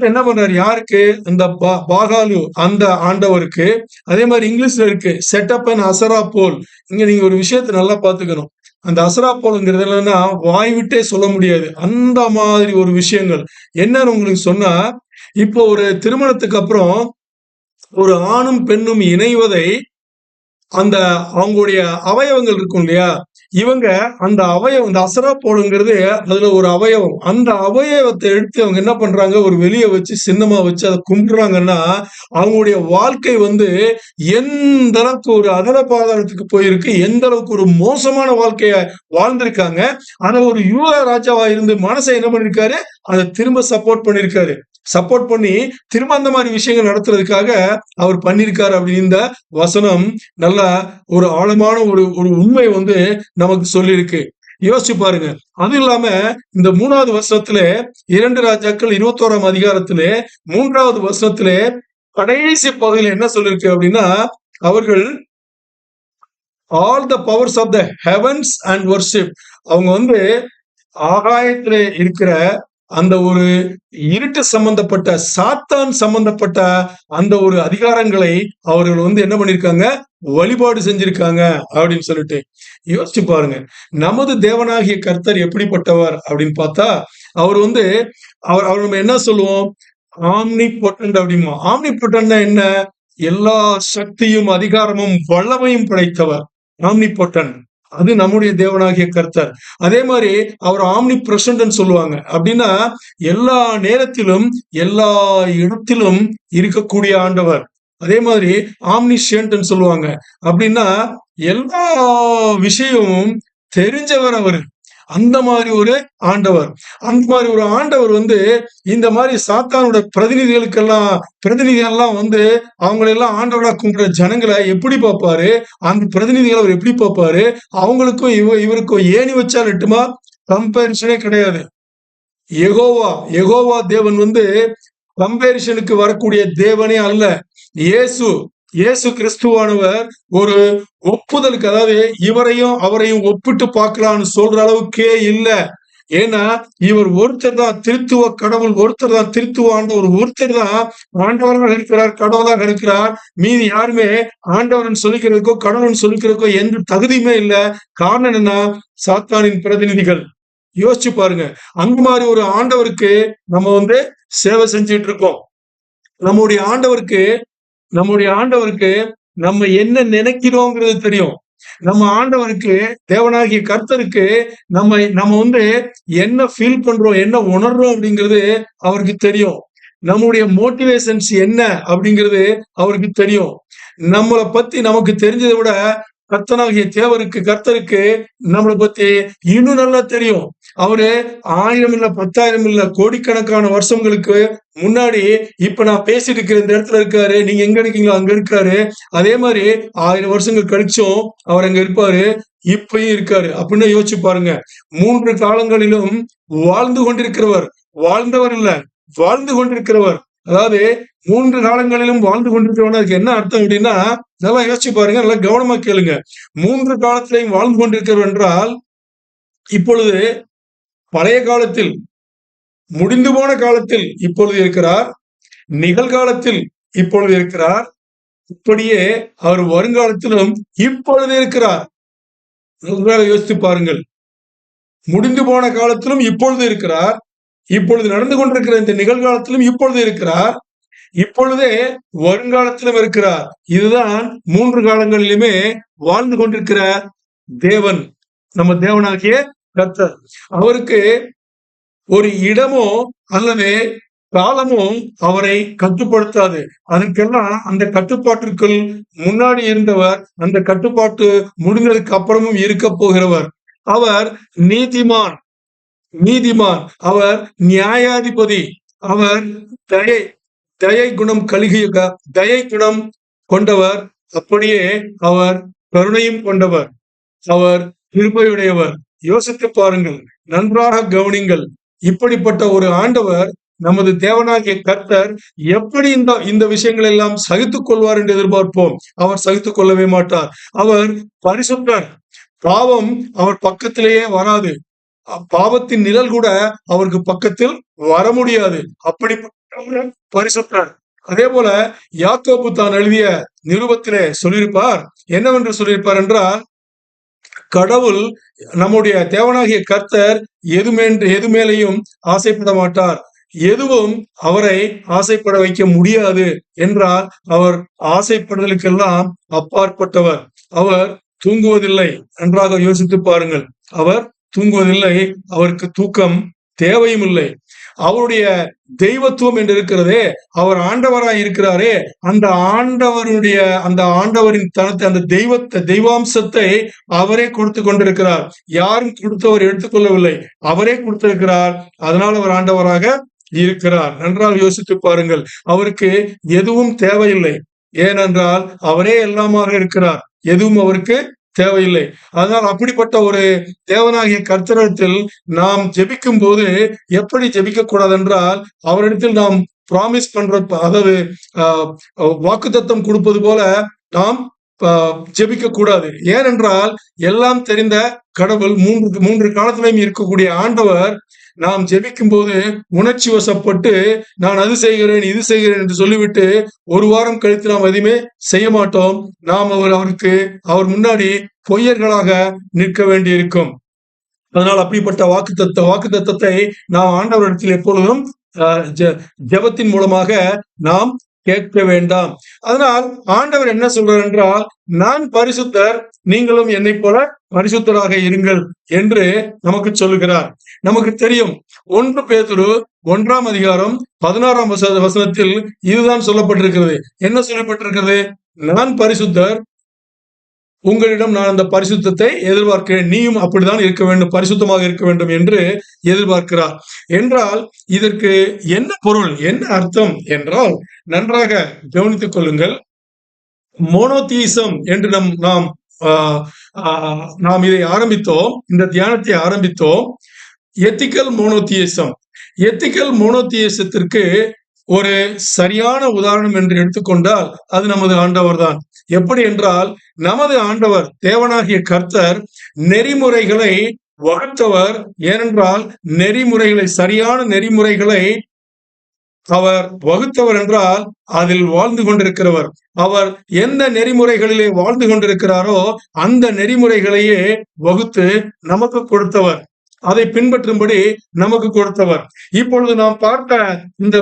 என்ன பண்றாரு? யாருக்கு? அந்த பாகாலு அந்த ஆண்டவருக்கு. அதே மாதிரி இங்கிலீஷ்ல இருக்கு செட்டப் அண்ட் அசரா போல். இங்க நீங்க ஒரு விஷயத்த நல்லா பாத்துக்கணும். அந்த அசரா போல்ங்கிறது என்னன்னா வாய் விட்டே சொல்ல முடியாது. அந்த மாதிரி ஒரு விஷயங்கள் என்னன்னு உங்களுக்கு சொன்னா, இப்போ ஒரு திருமணத்துக்கு அப்புறம் ஒரு ஆணும் பெண்ணும் இணைவதை அந்த அவங்களுடைய அவயவங்கள் இருக்கும் இல்லையா? இவங்க அந்த இந்த அசரா போடுங்கிறது அதுல ஒரு அவயவம். அந்த அவயவத்தை எடுத்து அவங்க என்ன பண்றாங்க? ஒரு வெளிய வச்சு சின்னமா வச்சு அதை கும்பிடுறாங்கன்னா, அவங்களுடைய வாழ்க்கை எந்த அளவுக்கு ஒரு அதல பாதாளத்துக்கு போயிருக்கு, எந்த அளவுக்கு ஒரு மோசமான வாழ்க்கைய வாழ்ந்திருக்காங்க. ஆனா ஒரு யூத ராஜாவா இருந்து மனசை என்ன பண்ணிருக்காரு? அதை திரும்ப சப்போர்ட் பண்ணிருக்காரு. சப்போர்ட் பண்ணி திரும்ப அந்த மாதிரி விஷயங்கள் நடத்துறதுக்காக அவர் பண்ணிருக்காரு அப்படின்னு இந்த வசனம் நல்ல ஒரு ஆழமான ஒரு உண்மை நமக்கு சொல்லியிருக்கு. யோசிச்சு பாருங்க. அது இல்லாம இந்த 3வது வசனத்திலே 2 ராஜாக்கள் 21ஆம் அதிகாரத்திலே 3வது வசனத்திலே கடைசி பகுதியில் என்ன சொல்லிருக்கு அப்படின்னா, அவர்கள் all the powers of the heavens and worship. அவங்க ஆகாயத்திலே இருக்கிற அந்த ஒரு இருட்டு சம்பந்தப்பட்ட சாத்தான் சம்பந்தப்பட்ட அந்த ஒரு அதிகாரங்களை அவர்கள் என்ன பண்ணிருக்காங்க? வழிபாடு செஞ்சிருக்காங்க அப்படின்னு சொல்லிட்டு யோசிச்சு பாருங்க. நமது தேவனாகிய கர்த்தர் எப்படிப்பட்டவர் அப்படின்னு பார்த்தா, அவர் அவர் நம்ம என்ன சொல்லுவோம்? ஆம்னி பொட்டன்ட் அப்படிமா. ஆம்னி பொட்டன்ட்னா என்ன? எல்லா சக்தியும் அதிகாரமும் வல்லமையும் படைத்தவர் ஆம்னி பொட்டன். அது நம்முடைய தேவனாகிய கர்த்தர். அதே மாதிரி அவர் ஆம்னி பிரசன்ட்னு சொல்லுவாங்க. அப்படின்னா எல்லா நேரத்திலும் எல்லா இடத்திலும் இருக்கக்கூடிய ஆண்டவர். அதே மாதிரி ஆம்னிஷியன்ட்னு சொல்லுவாங்க. அப்படின்னா எல்லா விஷயமும் தெரிஞ்சவர் அவரு. அந்த மாதிரி ஒரு ஆண்டவர். அந்த மாதிரி ஒரு ஆண்டவர் இந்த மாதிரி சாத்தானோட பிரதிநிதிகள் அவங்களெல்லாம் ஆண்டவரா கும்பிடுற ஜனங்களை எப்படி பார்ப்பாரு? அந்த பிரதிநிதிகளை அவர் எப்படி பார்ப்பாரு? அவங்களுக்கும் இவருக்கும் ஏணி வச்சா நட்டுமா? கம்பேரிசனே கிடையாது. யெகோவா தேவன் கம்பேரிசனுக்கு வரக்கூடிய தேவனே அல்ல. இயேசு கிறிஸ்துவானவர் ஒரு ஒப்புதலுக்கு, அதாவது இவரையும் அவரையும் ஒப்பிட்டு பார்க்கலாம்னு சொல்ற அளவுக்கே இல்ல. ஏன்னா இவர் ஒருத்தர் தான் திருத்துவ கடவுள், ஒருத்தர் தான் திருத்துவ ஆண்டவர், ஒருத்தர் தான் ஆண்டவராக இருக்கிறார், கடவுளாக இருக்கிறார். மீதி யாருமே ஆண்டவரன் சொல்லிக்கிறதுக்கோ கடவுள்னு சொல்லிக்கிறதுக்கோ எந்த தகுதியுமே இல்ல. காரணம் என்ன? சாத்தானின் பிரதிநிதிகள். யோசிச்சு பாருங்க. அந்த மாதிரி ஒரு ஆண்டவருக்கு நம்ம சேவை செஞ்சுட்டு இருக்கோம். நம்முடைய ஆண்டவருக்கு நம்ம என்ன நினைக்கிறோங்கிறது தெரியும். நம்ம ஆண்டவருக்கு, தேவனாகிய கர்த்தருக்கு நம்ம என்ன ஃபீல் பண்றோம், என்ன உணர்றோம் அப்படிங்கிறது அவருக்கு தெரியும். நம்முடைய மோட்டிவேஷன்ஸ் என்ன அப்படிங்கிறது அவருக்கு தெரியும். நம்மளை பத்தி நமக்கு தெரிஞ்சதை விட கர்த்தனாகிய கர்த்தருக்கு நம்மளை பத்தி இன்னும் நல்லா தெரியும். அவரு 1000 இல்ல 10,000 இல்ல கோடிக்கணக்கான வருஷங்களுக்கு முன்னாடி இப்ப நான் பேசிட்டு இருக்கிற இந்த இடத்துல இருக்காரு. நீங்க எங்க இருக்கீங்களோ அங்க இருக்காரு. அதே மாதிரி 1000 வருஷங்கள் கழிச்சும் அவர் அங்க இருப்பாரு. இப்பயும் இருக்காரு. அப்படின்னு யோசிச்சு பாருங்க. 3 காலங்களிலும் வாழ்ந்து கொண்டிருக்கிறவர், வாழ்ந்தவர் இல்ல, வாழ்ந்து கொண்டிருக்கிறவர். அதாவது 3 காலங்களிலும் வாழ்ந்து கொண்டிருக்கிறவன் அதுக்கு என்ன அர்த்தம் அப்படின்னா, நல்லா யோசிச்சு பாருங்க, நல்லா கவனமா கேளுங்க. 3 காலத்திலையும் வாழ்ந்து கொண்டிருக்கிறவர் என்றால், இப்பொழுது பழைய காலத்தில், முடிந்து போன காலத்தில் இப்பொழுது இருக்கிறார், நிகழ்காலத்தில் இப்பொழுது இருக்கிறார், இப்படியே அவர் வருங்காலத்திலும் இப்பொழுது இருக்கிறார். யோசித்து பாருங்கள். முடிந்து போன காலத்திலும் இப்பொழுது இருக்கிறார், இப்பொழுது நடந்து கொண்டிருக்கிற இந்த நிகழ்காலத்திலும் இப்பொழுது இருக்கிறார், இப்பொழுதே வருங்காலத்திலும் இருக்கிறார். இதுதான் 3 காலங்களிலுமே வாழ்ந்து கொண்டிருக்கிற தேவன், நம்ம தேவனாகிய கர்த்தர். அவருக்கு ஒரு இடமோ அல்லது காலமும் அவரை கட்டுப்படுத்தாது. அதற்கெல்லாம் அந்த கட்டுப்பாட்டிற்குள் முன்னாடி இருந்தவர், அந்த கட்டுப்பாட்டு முடிந்ததுக்கு அப்புறமும் இருக்க போகிறவர். அவர் நீதிமான், நீதிமான். அவர் நியாயாதிபதி. அவர் தயை தயை குணம் தயை குணம் கொண்டவர். அப்படியே அவர் கருணையும் கொண்டவர். அவர் கிருபையுடையவர். யோசித்து பாருங்கள், நன்றாக கவனிங்கள். இப்படிப்பட்ட ஒரு ஆண்டவர், நமது தேவனாகிய கர்த்தர் எப்படி இந்த இந்த விஷயங்கள் எல்லாம் சகித்துக் கொள்வார் என்று எதிர்பார்ப்போம். அவர் சகித்துக் கொள்ளவே மாட்டார். அவர் பரிசுத்தர். பாவம் அவர் பக்கத்திலேயே வராது. பாவத்தின் நிழல் கூட அவருக்கு பக்கத்தில் வர முடியாது. அப்படிப்பட்ட பரிசுத்தர். அதே போல யாக்கோபு தான் எழுதிய நிருபத்திலே சொல்லியிருப்பார். என்னவென்று சொல்லியிருப்பார் என்றால், கடவுள், நம்முடைய தேவனாகிய கர்த்தர் எது மேலேயும் ஆசைப்பட மாட்டார். எதுவும் அவரை ஆசைப்பட வைக்க முடியாது என்றால், அவர் ஆசைப்படுதலுக்கெல்லாம் அப்பாற்பட்டவர். அவர் தூங்குவதில்லை. நன்றாக யோசித்து பாருங்கள். அவர் தூங்குவதில்லை. அவருக்கு தூக்கம் தேவையும் இல்லை. அவருடைய தெய்வத்துவம் என்று இருக்கிறதே, அவர் ஆண்டவராய் இருக்கிறாரே, அந்த ஆண்டவரின் தனத்தை, அந்த தெய்வாம்சத்தை அவரே கொடுத்து கொண்டிருக்கிறார். யாரும் கொடுத்தவர் எடுத்துக்கொள்ளவில்லை, அவரே கொடுத்திருக்கிறார். அதனால் அவர் ஆண்டவராக இருக்கிறார். நன்றாக யோசித்து பாருங்கள். அவருக்கு எதுவும் தேவையில்லை. ஏனென்றால் அவரே எல்லாமாக இருக்கிறார். எதுவும் அவருக்கு தேவையில்லை. அதனால் அப்படிப்பட்ட ஒரு தேவனாகிய கர்த்தரிடத்தில் நாம் ஜெபிக்கும் போது எப்படி ஜெபிக்க கூடாது என்றால், அவரிடத்தில் நாம் ப்ராமிஸ் பண்ற, அதாவது வாக்குத்தத்தம் கொடுப்பது போல நாம் ஜெபிக்க கூடாது. ஏனென்றால் எல்லாம் தெரிந்த கடவுள், மூன்று காலத்திலையும் இருக்கக்கூடிய ஆண்டவர், நாம் ஜெபிக்கும் போது உணர்ச்சி வசப்பட்டு நான் அது செய்கிறேன் இது செய்கிறேன் என்று சொல்லிவிட்டு ஒரு வாரம் கழித்து நாம் எதுவுமே செய்ய மாட்டோம். நாம் அவருக்கு அவர் முன்னாடி பொய்யர்களாக நிற்க வேண்டியிருக்கும். அதனால் அப்படிப்பட்ட வாக்குத்தத்தத்தை நாம் ஆண்டவரிடத்தில் எப்பொழுதும் ஜெபத்தின் மூலமாக நாம் கேட்க வேண்டாம். அதனால் ஆண்டவர் என்ன சொல்றார் என்றால், நான் பரிசுத்தர், நீங்களும் என்னை போல பரிசுத்தராக இருங்கள் என்று நமக்கு சொல்லுகிறார். நமக்கு தெரியும், 1 பேதுரு 1ஆம் அதிகாரம் 16ஆம் வசனத்தில் இதுதான் சொல்லப்பட்டிருக்கிறது. என்ன சொல்லப்பட்டிருக்கிறது? நான் பரிசுத்தர், உங்களிடம் நான் அந்த பரிசுத்தத்தை எதிர்பார்க்கிறேன், நீயும் அப்படித்தான் இருக்க வேண்டும், பரிசுத்தமாக இருக்க வேண்டும் என்று எதிர்பார்க்கிறார். என்றால் இதற்கு என்ன பொருள், என்ன அர்த்தம் என்றால், நன்றாக கவனித்துக் கொள்ளுங்கள். மோனோதீசம் என்று நாம் இதை ஆரம்பித்தோம், இந்த தியானத்தை ஆரம்பித்தோம். எத்திக்கல் மோனோதியசத்திற்கு ஒரு சரியான உதாரணம் என்று எடுத்துக்கொண்டால் அது நமது ஆண்டவர் தான். எப்படி என்றால், நமது ஆண்டவர் தேவனாகிய கர்த்தர் நெறிமுறைகளை வகுத்தவர். ஏனென்றால் சரியான நெறிமுறைகளை அவர் வகுத்தவர் என்றால் அதில் வாழ்ந்து கொண்டிருக்கிறவர். அவர் எந்த நெறிமுறைகளிலே வாழ்ந்து கொண்டிருக்கிறாரோ அந்த நெறிமுறைகளையே வகுத்து நமக்கு கொடுத்தவர், அதை பின்பற்றும்படி நமக்கு கொடுத்தவர். இப்பொழுது நாம் பார்த்த இந்த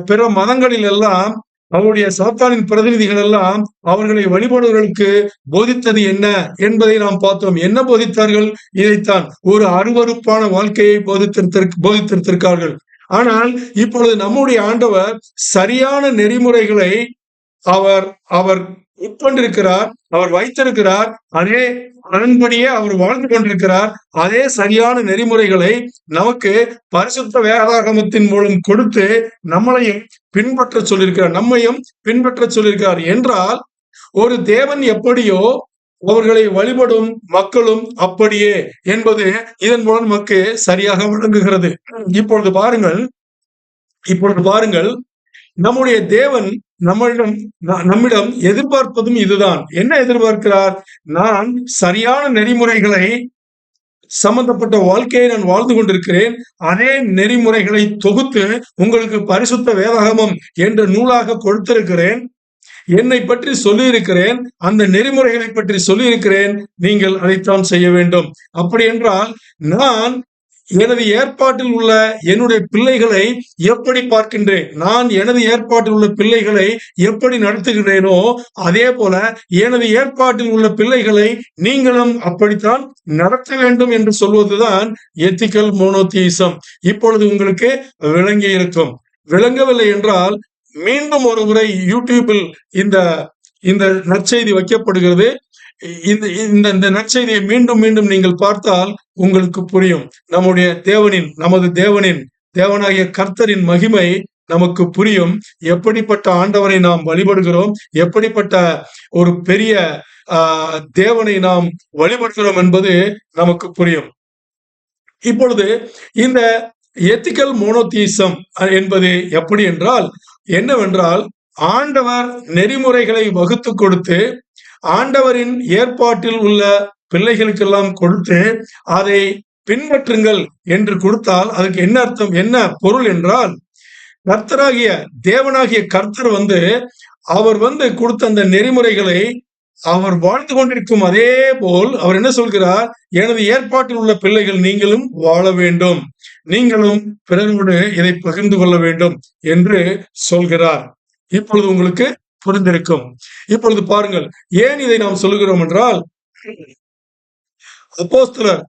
பிற மதங்களில் எல்லாம் அவருடைய சாத்தானின் பிரதிநிதிகள் எல்லாம் அவர்களை வழிபடுவதற்கு போதித்தது என்ன என்பதை நாம் பார்த்தோம். என்ன போதித்தார்கள்? இதைத்தான், ஒரு அருவருப்பான வாழ்க்கையை போதித்திருக்கிறார்கள். ஆனால் இப்பொழுது நம்முடைய ஆண்டவர் சரியான நெறிமுறைகளை அவர் உட்கொண்டிருக்கிறார், அவர் வைத்திருக்கிறார். அதன்படியே அவர் வாழ்ந்து கொண்டிருக்கிறார். அதே சரியான நெறிமுறைகளை நமக்கு பரிசுத்த வேதாகமத்தின் மூலம் கொடுத்து நம்மையும் பின்பற்ற சொல்லியிருக்கிறார். என்றால் ஒரு தேவன் எப்படியோ அவர்களை வழிபடும் மக்களும் அப்படியே என்பது இதன் மூலம் நமக்கு சரியாக விளங்குகிறது. இப்பொழுது பாருங்கள், நம்முடைய தேவன் நம்மிடம் எதிர்பார்ப்பதும் இதுதான். என்ன எதிர்பார்க்கிறார்? நான் சரியான நெறிமுறைகளை சம்பந்தப்பட்ட வாழ்க்கையை நான் வாழ்ந்து கொண்டிருக்கிறேன். அதே நெறிமுறைகளை தொகுத்து உங்களுக்கு பரிசுத்த வேதாகமம் என்ற நூலாக கொடுத்திருக்கிறேன். என்னை பற்றி சொல்லியிருக்கிறேன், அந்த நெறிமுறைகளை பற்றி சொல்லியிருக்கிறேன். நீங்கள் அதைத்தான் செய்ய வேண்டும். அப்படி என்றால் நான் எனது ஏற்பாட்டில் உள்ள என்னுடைய பிள்ளைகளை எப்படி பார்க்கின்றேன், நான் எனது ஏற்பாட்டில் உள்ள பிள்ளைகளை எப்படி நடத்துகிறேனோ அதே போல எனது ஏற்பாட்டில் உள்ள பிள்ளைகளை நீங்களும் அப்படித்தான் நடத்த வேண்டும் என்று சொல்வதுதான் எத்திக்கல் மோனோதியிசம். இப்பொழுது உங்களுக்கு விளங்கி இருக்கும். விளங்கவில்லை என்றால் மீண்டும் ஒரு முறை யூடியூபில் இந்த இந்த நற்செய்தி வைக்கப்படுகிறது. இந்த இந்த இந்த நற்செய்தியை மீண்டும் மீண்டும் நீங்கள் பார்த்தால் உங்களுக்கு புரியும். நமது தேவனாகிய கர்த்தரின் மகிமை நமக்கு புரியும். எப்படிப்பட்ட ஆண்டவரை நாம் வழிபடுகிறோம், எப்படிப்பட்ட ஒரு பெரிய தேவனை நாம் வழிபடுகிறோம் என்பது நமக்கு புரியும். இப்பொழுது இந்த எத்திக்கல் மோனோதீசம் என்பது எப்படி என்றால் என்னவென்றால், ஆண்டவர் நெறிமுறைகளை வகுத்து கொடுத்து ஆண்டவரின் ஏற்பாட்டில் உள்ள பிள்ளைகளுக்கெல்லாம் கொடுத்து அதை பின்பற்றுங்கள் என்று கொடுத்தால் அதுக்கு என்ன அர்த்தம், என்ன பொருள் என்றால், தேவனாகிய கர்த்தர் அவர் கொடுத்த அந்த நெறிமுறைகளை அவர் வாழ்ந்து கொண்டிருக்கும் அதே போல் அவர் என்ன சொல்கிறார், எனது ஏற்பாட்டில் உள்ள பிள்ளைகள் நீங்களும் வாழ வேண்டும், நீங்களும் பிறரோடு இதை பகிர்ந்து கொள்ள வேண்டும் என்று சொல்கிறார். இப்பொழுது உங்களுக்கு புரிந்திருக்கும். இப்பொழுது பாருங்கள், ஏன் இதை நாம் சொல்லுகிறோம் என்றால், அப்போஸ்தலர்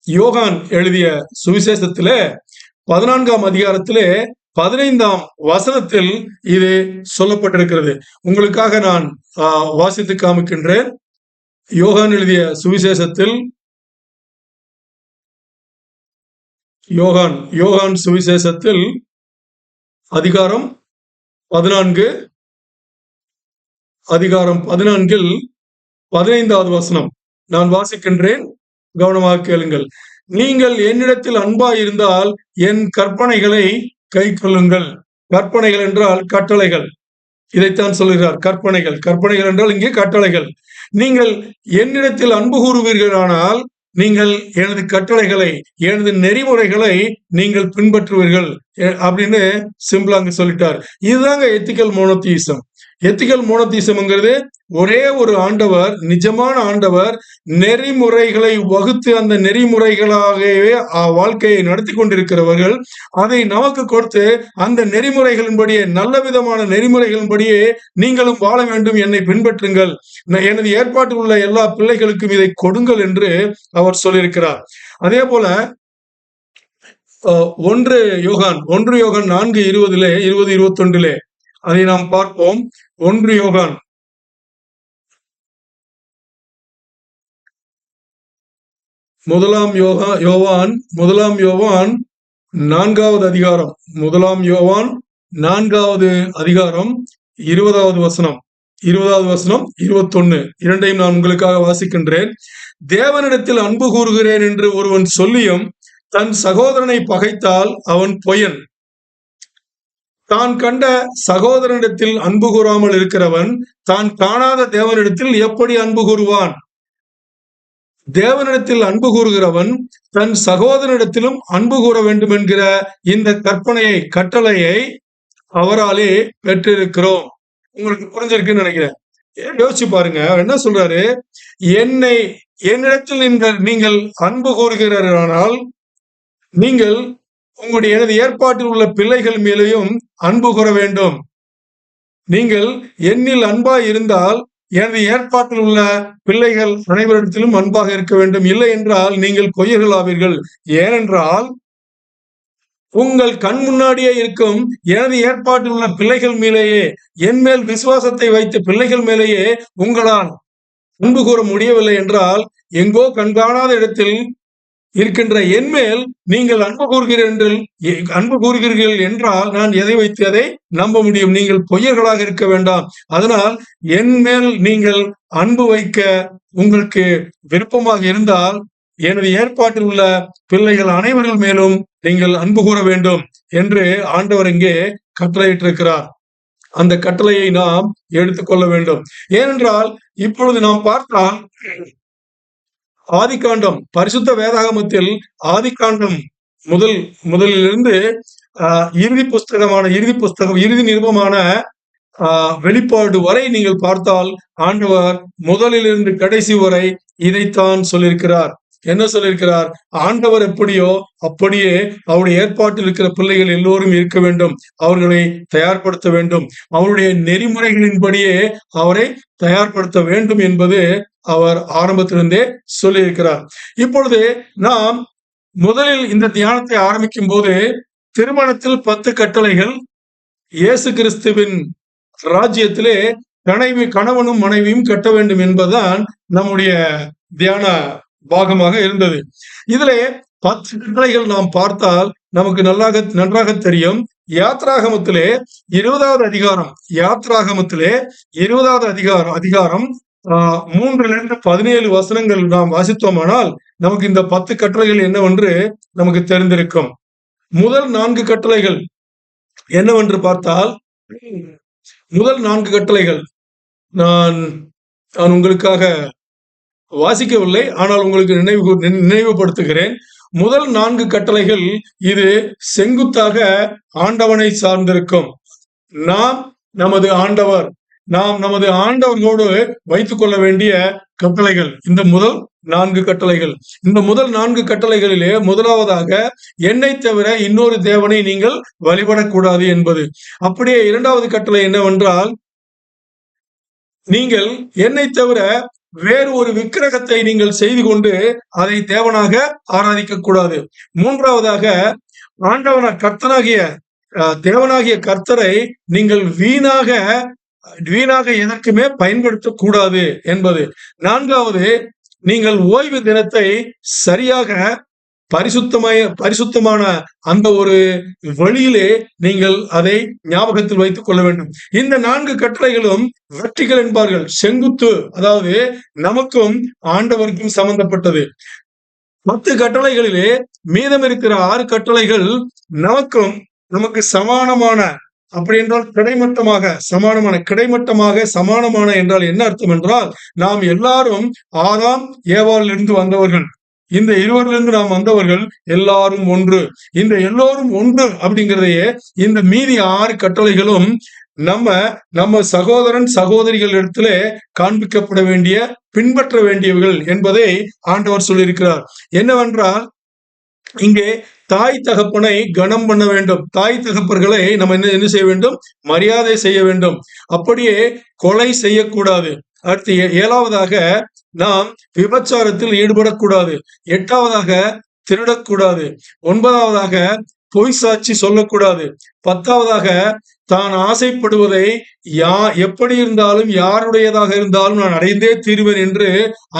யோகான் எழுதிய சுவிசேஷத்திலே 14ஆம் அதிகாரத்திலே 15ஆம் வசனத்தில் இது சொல்லப்பட்டிருக்கிறது. உங்களுக்காக நான் வாசித்து காமிக்கின்றேன். யோகான் எழுதிய சுவிசேஷத்தில் யோகான் சுவிசேஷத்தில் அதிகாரம் 14 15வது வசனம் நான் வாசிக்கின்றேன், கவனமாக கேளுங்கள். நீங்கள் என்னிடத்தில் அன்பாய் இருந்தால் என் கற்பனைகளை கை கொள்ளுங்கள். கற்பனைகள் என்றால் கட்டளைகள், இதைத்தான் சொல்கிறார். கற்பனைகள் என்றால் இங்கே கட்டளைகள். நீங்கள் என்னிடத்தில் அன்பு கூறுவீர்களானால் நீங்கள் எனது கட்டளைகளை, எனது நெறிமுறைகளை நீங்கள் பின்பற்றுவீர்கள் அப்படின்னு சிம்பிளா அங்க சொல்லிட்டார். இதுதாங்க எத்திக்கல் மோனோதீசம். எத்திக்கல் மோனோதீசம்ங்கிறது ஒரே ஒரு ஆண்டவர், நிஜமான ஆண்டவர் நெறிமுறைகளை வகுத்து அந்த நெறிமுறைகளாகவே வாழ்க்கையை நடத்தி கொண்டிருக்கிறவர்கள், அதை நமக்கு கொடுத்து அந்த நெறிமுறைகளின்படியே, நல்ல விதமான நெறிமுறைகளின்படியே நீங்களும் வாழ வேண்டும், என்னை பின்பற்றுங்கள், எனது ஏற்பாட்டில் உள்ள எல்லா பிள்ளைகளுக்கும் இதை கொடுங்கள் என்று அவர் சொல்லியிருக்கிறார். அதே போல 1 யோகான் 4:20 21 அதை நாம் பார்ப்போம். 1 யோவான் 4வது அதிகாரம் 20வது வசனம் 21 இரண்டையும் நான் உங்களுக்காக வாசிக்கின்றேன். தேவனிடத்தில் அன்பு கூறுகிறேன் என்று ஒருவன் சொல்லியும் தன் சகோதரனை பகைத்தால் அவன் பொய்யன். தான் கண்ட சகோதரனிடத்தில் அன்பு கூறாமல் இருக்கிறவன் தான் காணாத தேவனிடத்தில் எப்படி அன்பு கூறுவான்? தேவனிடத்தில் அன்பு கூறுகிறவன் தன் சகோதரனிடத்திலும் அன்பு கூற வேண்டும் என்கிற இந்த கட்டளையை அவராலே பெற்றிருக்கிறோம். உங்களுக்கு புரிஞ்சிருக்குன்னு நினைக்கிறேன். யோசிச்சு பாருங்க, என்ன சொல்றாரு, என்னிடத்தில் நீங்கள் அன்பு கூறுகிறீர்களானால் நீங்கள் உங்களுடைய எனது ஏற்பாட்டில் உள்ள பிள்ளைகள் மேலேயும் அன்பு கூற வேண்டும். நீங்கள் என்னில் அன்பாய் இருந்தால் எனது ஏற்பாட்டில் உள்ள பிள்ளைகள் அனைவரிடத்திலும் அன்பாக இருக்க வேண்டும். இல்லை என்றால் நீங்கள் பொய்யர்களாவீர்கள். ஏனென்றால் உங்கள் கண் முன்னாடியே இருக்கும் எனது ஏற்பாட்டில் உள்ள பிள்ளைகள் மேலேயே, என் மேல் விசுவாசத்தை வைத்த பிள்ளைகள் மேலேயே உங்களால் அன்பு கூற முடியவில்லை என்றால், எங்கோ கண்காணாத இடத்தில் இருக்கின்ற என் மேல் நீங்கள் அன்பு கூறுகிறீர்கள் என்றால் நான் எதை வைத்து அதை நம்ப முடியும்? நீங்கள் பொய்யர்களாக இருக்க வேண்டாம். அதனால் என் மேல் நீங்கள் அன்பு வைக்க உங்களுக்கு விருப்பமாக இருந்தால் எனது ஏற்பாட்டில் உள்ள பிள்ளைகள் அனைவர்கள் மேலும் நீங்கள் அன்பு கூற வேண்டும் என்று ஆண்டவர் இங்கே கட்டளையிட்டிருக்கிறார். அந்த கட்டளையை நாம் எடுத்துக்கொள்ள வேண்டும். ஏனென்றால் இப்பொழுது நாம் பார்த்தால் ஆதிகாண்டம், பரிசுத்த வேதாகமத்தில் ஆதிகாண்டம் முதலிலிருந்து இறுதி நிருபமான வெளிப்பாடு வரை நீங்கள் பார்த்தால் ஆண்டவர் முதலிலிருந்து கடைசி வரை இதைத்தான் சொல்லியிருக்கிறார். என்ன சொல்லியிருக்கிறார்? ஆண்டவர் எப்படியோ அப்படியே அவருடைய ஏற்பாட்டில் இருக்கிற பிள்ளைகள் எல்லோரும் இருக்க வேண்டும், அவர்களை தயார்படுத்த வேண்டும், அவருடைய நெறிமுறைகளின்படியே அவரை தயார்படுத்த வேண்டும் என்பது அவர் ஆரம்பத்திலிருந்தே சொல்லியிருக்கிறார். இப்பொழுது நாம் முதலில் இந்த தியானத்தை ஆரம்பிக்கும் போது திருமணத்தில் 10 கட்டளைகள், இயேசு கிறிஸ்துவின் ராஜ்யத்திலே கணவனும் மனைவியும் கட்ட வேண்டும் என்பதுதான் நம்முடைய தியான பாகமாக இருந்தது. இதிலே 10 கட்டளைகள் நாம் பார்த்தால் நமக்கு நன்றாக தெரியும். யாத்ராகமத்திலே 20வது அதிகாரம், யாத்ராகமத்திலே 20வது அதிகாரம் 3 17 வசனங்கள் நாம் வாசித்தோமானால் நமக்கு இந்த 10 கட்டளைகள் என்னவென்று நமக்கு தெரிந்திருக்கும். முதல் 4 கட்டளைகள் என்னவென்று பார்த்தால், முதல் 4 கட்டளைகள் நான் உங்களுக்காக வாசிக்கவில்லை, ஆனால் உங்களுக்கு நினைவுபடுத்துகிறேன். முதல் 4 கட்டளைகள் இது செங்குத்தாக ஆண்டவனை சார்ந்திருக்கும். நாம் நமது ஆண்டவரோடு வைத்துக் கொள்ள வேண்டிய கட்டளைகள் இந்த முதல் 4 கட்டளைகள். இந்த முதல் 4 கட்டளைகளிலே முதலாவதாக என்னை தவிர இன்னொரு தேவனை நீங்கள் வழிபடக்கூடாது என்பது. அப்படியே 2வது கட்டளை என்னவென்றால், நீங்கள் என்னை தவிர வேறு ஒரு விக்கிரகத்தை நீங்கள் செய்து கொண்டு அதை தேவனாக ஆராதிக்க கூடாது. 3வதாக தேவனாகிய கர்த்தரை நீங்கள் வீணாக எதற்குமே பயன்படுத்தக்கூடாது என்பது. 4வது, நீங்கள் ஓய்வு தினத்தை சரியாக பரிசுத்தமான அந்த ஒரு வழியிலே நீங்கள் அதை ஞாபகத்தில் வைத்துக் கொள்ள வேண்டும். இந்த 4 கட்டளைகளும் வெர்டிகல் என்பார்கள், செங்குத்து, அதாவது நமக்கும் ஆண்டவருக்கும் சம்பந்தப்பட்டது. 10 கட்டளைகளிலே மீதம் இருக்கிற 6 கட்டளைகள் நமக்கு சமானமான, அப்படி என்றால் சமானமான என்றால் என்ன அர்த்தம் என்றால், நாம் எல்லாரும் ஆதாம் ஏவாளிலிருந்து வந்தவர்கள். இந்த இருவரிலிருந்து நாம் வந்தவர்கள், எல்லாரும் ஒன்று. இந்த எல்லோரும் ஒன்று அப்படிங்கிறதையே இந்த மீதி 6 கட்டளைகளும் நம்ம சகோதரன் சகோதரிகள் இடத்திலே காண்பிக்கப்பட வேண்டிய, பின்பற்ற வேண்டியவர்கள் என்பதை ஆண்டவர் சொல்லியிருக்கிறார். என்னவென்றால், இங்கே தாய் தகப்பனை கனம் பண்ண வேண்டும். தாய் தகப்பர்களை நம்ம என்ன செய்ய வேண்டும்? மரியாதை செய்ய வேண்டும். அப்படியே கொலை செய்யக்கூடாது. அடுத்து 7வதாக நாம் விபச்சாரத்தில் ஈடுபடக்கூடாது. 8வதாக திருடக்கூடாது. 9வதாக பொய் சாட்சி சொல்லக்கூடாது. 10வதாக தான் ஆசைப்படுவதை எப்படி இருந்தாலும், யாருடையதாக இருந்தாலும் நான் அடைந்தே தீர்வேன் என்று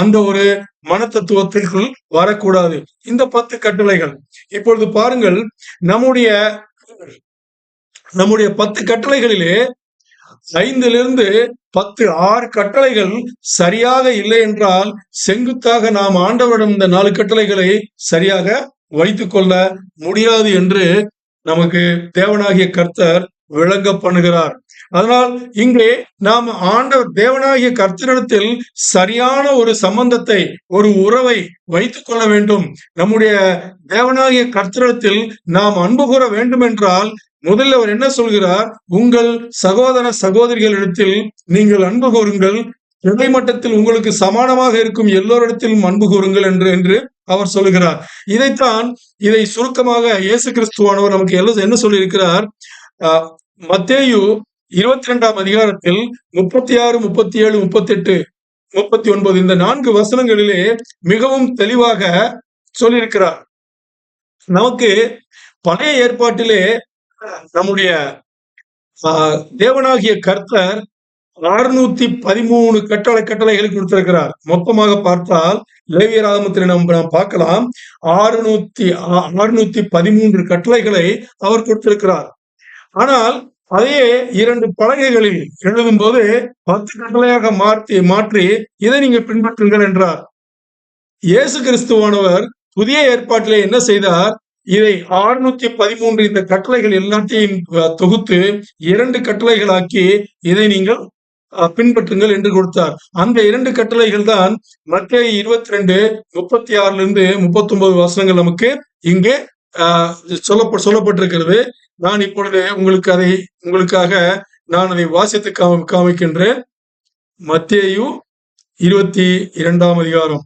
அந்த ஒரு மனத்தத்துவத்திற்குள் வரக்கூடாது. இந்த 10 கட்டளைகள். இப்பொழுது பாருங்கள், நம்முடைய 10 கட்டளைகளிலே 5லிருந்து 6 கட்டளைகள் சரியாக இல்லை என்றால், செங்குத்தாக நாம் ஆண்டவரிடம் இந்த 4 கட்டளைகளை சரியாக வைத்துக் கொள்ள முடியாது என்று நமக்கு தேவனாகிய கர்த்தர் விளங்க பண்ணுகிறார். அதனால் இங்கே நாம் தேவனாகிய கர்த்தரிடத்தில் சரியான ஒரு சம்பந்தத்தை, ஒரு உறவை வைத்துக் கொள்ள வேண்டும். நம்முடைய தேவனாகிய கர்த்தரிடத்தில் நாம் அன்பு கூற வேண்டும் என்றால், முதல்ல அவர் என்ன சொல்கிறார்? உங்கள் சகோதர சகோதரிகளிடத்தில் நீங்கள் அன்பு கூறுங்கள், கிடைமட்டத்தில் உங்களுக்கு சமானமாக இருக்கும் எல்லோரிடத்திலும் அன்பு கூறுங்கள் என்று அவர் சொல்லுகிறார். இதை சுருக்கமாக இயேசு கிறிஸ்துவானவர் நமக்கு என்ன சொல்லியிருக்கிறார்? மத்தேயு 22ஆம் அதிகாரத்தில் 36, 37, 38, 39 இந்த 4 வசனங்களிலே மிகவும் தெளிவாக சொல்லியிருக்கிறார். நமக்கு பழைய ஏற்பாட்டிலே நம்முடைய தேவனாகிய கர்த்தர் 613 கட்டளைகளை கொடுத்திருக்கிறார். மொத்தமாக பார்த்தால் லேவியராகமத்தில் நாம் பார்க்கலாம், 613 கட்டளைகளை அவர் கொடுத்திருக்கிறார். ஆனால் அதையே 2 பலகைகளில் எழுதும் போது 10 கட்டளையாக மாற்றி இதை நீங்கள் பின்பற்றுங்கள் என்றார். இயேசு கிறிஸ்துவானவர் புதிய ஏற்பாட்டிலே என்ன செய்தார்? இதை 613 இந்த கட்டளைகள் எல்லாத்தையும் தொகுத்து 2 கட்டளைகளாக்கி இதை நீங்கள் பின்பற்றுங்கள் என்று கொடுத்தார். அந்த 2 கட்டளைகள் தான் மத்தேயு 22, 36லிருந்து 39 வசனங்கள் நமக்கு இங்கே சொல்லப்பட்டிருக்கிறது. நான் இப்பொழுது உங்களுக்காக நான் அதை வாசித்து காமிக்கின்றேன். மத்தேயு 22ஆம் அதிகாரம்,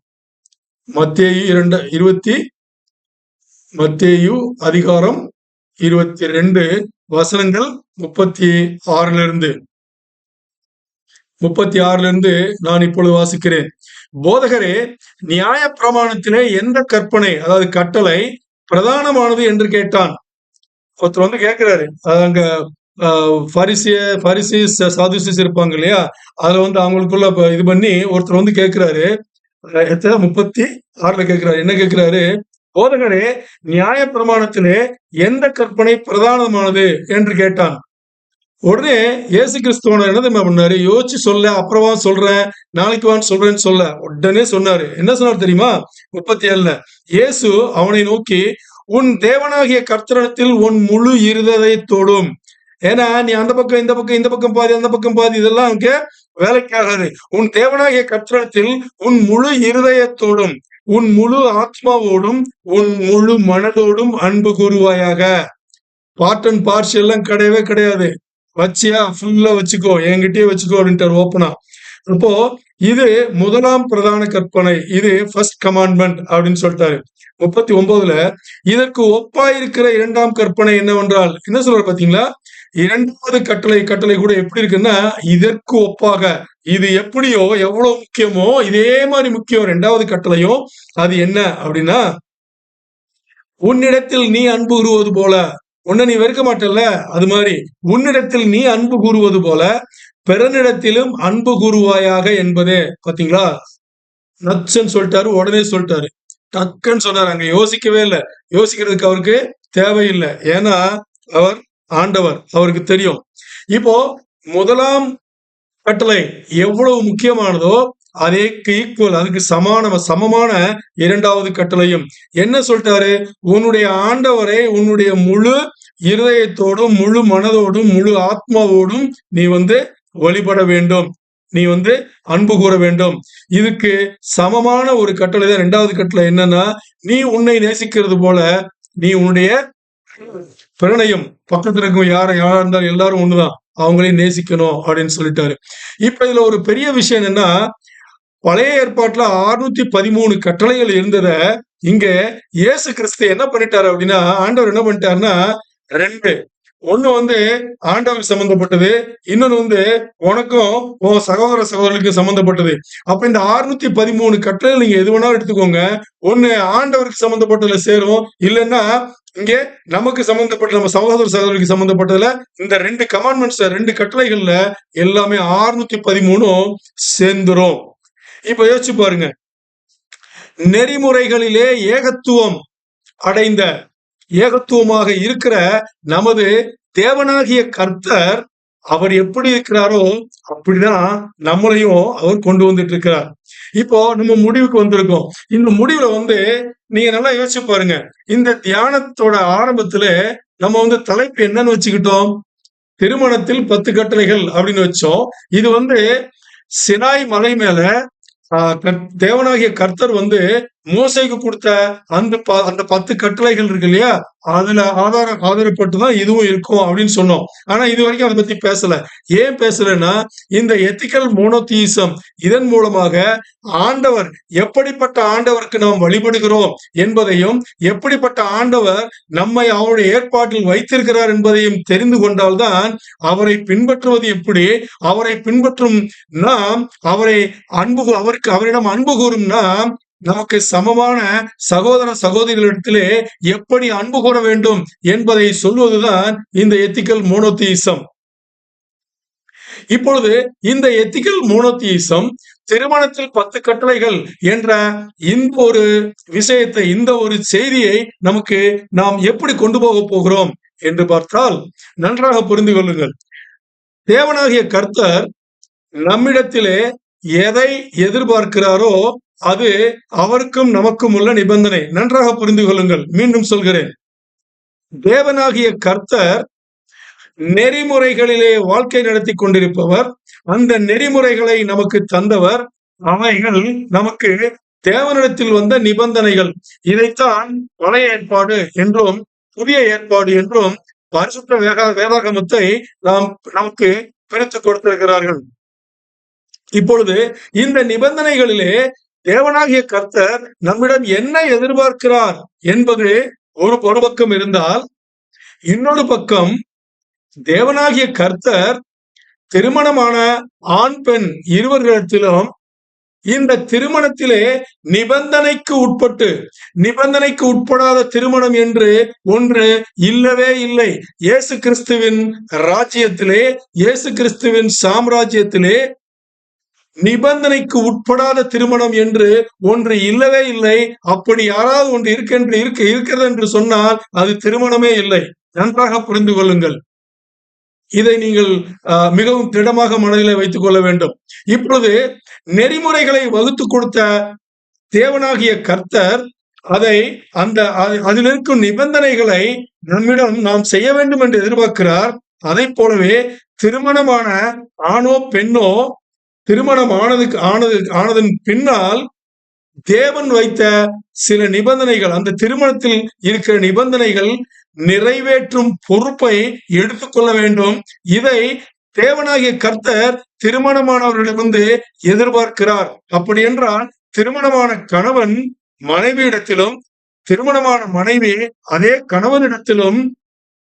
மத்தேயு அதிகாரம் 22 வசனங்கள் 36லிருந்து நான் இப்பொழுது வாசிக்கிறேன். போதகரே, நியாய பிரமாணத்திலே எந்த கற்பனை, அதாவது கட்டளை பிரதானமானது என்று கேட்டான். ஒருத்தர் வந்து கேட்கிறாரு. அங்க பரிசீஸ் சாதுசிஸ் இருப்பாங்க இல்லையா? அதுல வந்து அவங்களுக்குள்ள இது பண்ணி ஒருத்தர் வந்து கேட்கிறாரு. எத்தனை 36ல கேட்கிறாரு. என்ன கேட்கிறாரு? போதகரே, நியாயப்பிரமாணத்திலே எந்த கற்பனை பிரதானமானது என்று கேட்டான். உடனே இயேசு கிறிஸ்துவ என்ன தெரியுமா பண்ணாரு? யோசிச்சு சொல்ல, அப்புறமா சொல்றேன், நாளைக்கு வான்னு சொல்றேன்னு சொல்ல. உடனே சொன்னாரு. என்ன சொன்னார் தெரியுமா? 37ல இயேசு அவனை நோக்கி, உன் தேவனாகிய கர்த்தரிடத்தில் உன் முழு இருதயத்தோடும். ஏன்னா நீ அந்த பக்கம் இந்த பக்கம் இந்த பக்கம் பாதி அந்த பக்கம் பாதி இதெல்லாம் அங்க வேலைக்காகாது. உன் தேவனாகிய கர்த்தரிடத்தில் உன் முழு இருதயத்தோடும் உன் முழு ஆத்மாவோடும் உன் முழு மனதோடும் அன்பு கூறுவாயாக. பார்ட் அண்ட் பார்ட்ஸ் எல்லாம் கிடையவே கிடையாது. வச்சியா ஃபுல்லா வச்சுக்கோ, என்கிட்டயே வச்சுக்கோ அப்படின்ட்டார் ஓப்பனா. அப்போ இது முதலாம் பிரதான கற்பனை, இது ஃபர்ஸ்ட் கமாண்ட்மெண்ட் அப்படின்னு சொல்லிட்டாரு. 39ல இதற்கு ஒப்பாயிருக்கிற இரண்டாம் கற்பனை என்னவென்றால், என்ன சொல்றாரு பாத்தீங்களா? இரண்டாவது கட்டளை கூட எப்படி இருக்குன்னா, இதற்கு ஒப்பாக, இது எப்படியோ எவ்வளவு முக்கியமோ இதே மாதிரி முக்கியம் இரண்டாவது கட்டளையும். அது என்ன அப்படின்னா, உன்னிடத்தில் நீ அன்பு கூறுவது போல, உன்னை நீ வெறுக்க மாட்டல்ல, அது மாதிரி உன்னிடத்தில் நீ அன்பு கூறுவது போல பிறனிடத்திலும் அன்பு கூறுவாயாக என்பதே. பாத்தீங்களா? நச்சுன்னு சொல்லிட்டாரு, உடனே சொல்லிட்டாரு, டக்குன்னு சொன்னாரு. அங்க யோசிக்கவே இல்லை. யோசிக்கிறதுக்கு அவருக்கு தேவையில்லை. ஏன்னா அவர் ஆண்டவர், அவருக்கு தெரியும். இப்போ முதலாம் கட்டளை எவ்வளவு முக்கியமானதோ அதேக்கு ஈக்குவல், அதுக்கு சமமான இரண்டாவது கட்டளையும் என்ன சொல்லிட்டாரு? உன்னுடைய ஆண்டவரை உன்னுடைய முழு இருதயத்தோடும் முழு மனதோடும் முழு ஆத்மாவோடும் நீ வந்து வழிபட வேண்டும், நீ வந்து அன்பு கூற வேண்டும். இதுக்கு சமமான ஒரு கட்டளை தான் இரண்டாவது கட்டளை. என்னன்னா, நீ உன்னை நேசிக்கிறது போல நீ உன்னுடைய பிறனையும், பக்கத்துல இருக்கும் யாரா இருந்தாலும் எல்லாரும் ஒண்ணுதான், அவங்களையும் நேசிக்கணும் அப்படின்னு சொல்லிட்டாரு. இப்ப இதுல ஒரு பெரிய விஷயம் என்னன்னா, பழைய ஏற்பாட்டுல 613 கட்டளைகள் இருந்தத இங்க இயேசு கிறிஸ்து என்ன பண்ணிட்டாரு அப்படின்னா, ஆண்டவர் என்ன பண்ணிட்டாருன்னா, 2 ஒண்ணு வந்து ஆண்டவருக்கு சம்பந்தப்பட்டது, இன்னொன்னு வந்து உனக்கும் உன் சகோதர சகோதரர்களுக்கு சம்பந்தப்பட்டது. அப்ப இந்த 613 கட்டளைகள் நீங்க எது வேணாலும் எடுத்துக்கோங்க. ஒண்ணு ஆண்டவருக்கு சம்பந்தப்பட்டதுல சேரும், இல்லைன்னா இங்க நமக்கு சம்பந்தப்பட்ட நம்ம சகோதர சகோதரிக்கு சம்பந்தப்பட்டதுல இந்த 2 கமாண்ட்மெண்ட்ஸ் 2 கட்டளைகள்ல எல்லாமே 613 சேர்ந்துரும். இப்ப யோசிச்சு பாருங்க, நெறிமுறைகளிலே ஏகத்துவம் அடைந்த ஏகத்துவமாக இருக்கிற நமது தேவனாகிய கர்த்தர் அவர் எப்படி இருக்கிறாரோ அப்படிதான் நம்மளையும் அவர் கொண்டு வந்துட்டு இருக்கிறார். இப்போ நம்ம முடிவுக்கு வந்திருக்கோம். இந்த முடிவுல வந்து நீங்க நல்லா யோசிச்சு பாருங்க. இந்த தியானத்தோட ஆரம்பத்துல நம்ம வந்து தலைப்பு என்னன்னு வச்சுக்கிட்டோம்? திருமணத்தில் 10 கட்டளைகள் அப்படின்னு வச்சோம். இது வந்து சினாய் மலை மேல தேவனாகிய கர்த்தர் வந்து மோசைக்கு கொடுத்த அந்த 10 கட்டளைகள் இருக்கு இல்லையா, அதுல ஆதாரப்பட்டுதான் இதுவும் இருக்கும் அப்படின்னு சொன்னோம். ஆனா இது வரைக்கும் அதை பத்தி பேசல. ஏன் பேசலன்னா, இந்த எத்திக்கல் மோனோதீசம் இதன் மூலமாக ஆண்டவர் எப்படிப்பட்ட ஆண்டவருக்கு நாம் வழிபடுகிறோம் என்பதையும், எப்படிப்பட்ட ஆண்டவர் நம்மை அவருடைய ஏற்பாட்டில் வைத்திருக்கிறார் என்பதையும் தெரிந்து கொண்டால்தான் அவரை பின்பற்றுவது எப்படி, அவரை பின்பற்றும் நாம் அவரிடம் அன்பு கூறும் நாம் நமக்கு சமமான சகோதர சகோதரிகளிடத்திலே எப்படி அன்பு கூற வேண்டும் என்பதை சொல்வதுதான் இந்த எத்திக்கல் மோனோதீசம். இப்பொழுது இந்த எத்திக்கல் மோனோதீசம் திருமணத்தில் 10 கட்டளைகள் என்ற இந்த ஒரு விஷயத்தை, இந்த ஒரு செய்தியை நமக்கு நாம் எப்படி கொண்டு போக போகிறோம் என்று பார்த்தால் நன்றாக புரிந்து கொள்ளுங்கள். தேவனாகிய கர்த்தர் நம்மிடத்திலே எதை எதிர்பார்க்கிறாரோ அது அவருக்கும் நமக்கும் உள்ள நிபந்தனை. நன்றாக புரிந்து கொள்ளுங்கள். மீண்டும் சொல்கிறேன், தேவனாகிய கர்த்தர் நெறிமுறைகளிலே வாழ்க்கை நடத்தி கொண்டிருப்பவர். அந்த நெறிமுறைகளை நமக்கு தந்தவர். அவைகள் நமக்கு தேவனிடத்தில் வந்த நிபந்தனைகள். இதைத்தான் பழைய ஏற்பாடு என்றும் புதிய ஏற்பாடு என்றும் பரிசுத்த வேதாகமத்தை நமக்கு பிரித்து கொடுத்திருக்கிறார்கள். இப்பொழுது இந்த நிபந்தனைகளிலே தேவனாகிய கர்த்தர் நம்மிடம் என்ன எதிர்பார்க்கிறார் என்பது ஒரு பக்கம் இருந்தால், இன்னொரு பக்கம் தேவனாகிய கர்த்தர் திருமணமான ஆண் பெண் இருவர்களிடத்திலும் இந்த திருமணத்திலே நிபந்தனைக்கு உட்பட்டு, நிபந்தனைக்கு உட்படாத திருமணம் என்று ஒன்று இல்லவே இல்லை. இயேசு கிறிஸ்துவின் ராஜ்யத்திலே, இயேசு கிறிஸ்துவின் சாம்ராஜ்யத்திலே நிபந்தனைக்கு உட்படாத திருமணம் என்று ஒன்று இல்லவே இல்லை. அப்படி யாராவது ஒன்று இருக்கிறது என்று சொன்னால் அது திருமணமே இல்லை. நன்றாக புரிந்து கொள்ளுங்கள். இதை நீங்கள் மிகவும் திடமாக மனதிலே வைத்துக் கொள்ள வேண்டும். இப்பொழுது நெறிமுறைகளை வகுத்து கொடுத்த தேவனாகிய கர்த்தர் அதை அதில் இருக்கும் நிபந்தனைகளை நம்மிடம் நாம் செய்ய வேண்டும் என்று எதிர்பார்க்கிறார். அதை போலவே திருமணமான ஆணோ பெண்ணோ திருமணம் ஆனதன் பின்னால் தேவன் வைத்த சில நிபந்தனைகள், அந்த திருமணத்தில் இருக்கிற நிபந்தனைகள் நிறைவேற்றும் பொறுப்பை எடுத்துக்கொள்ள வேண்டும். இதை தேவனாகிய கர்த்தர் திருமணமானவர்களிடமிருந்து எதிர்பார்க்கிறார். அப்படி என்றால் திருமணமான கணவன் மனைவியிடத்திலும், திருமணமான மனைவி அதே கணவனிடத்திலும்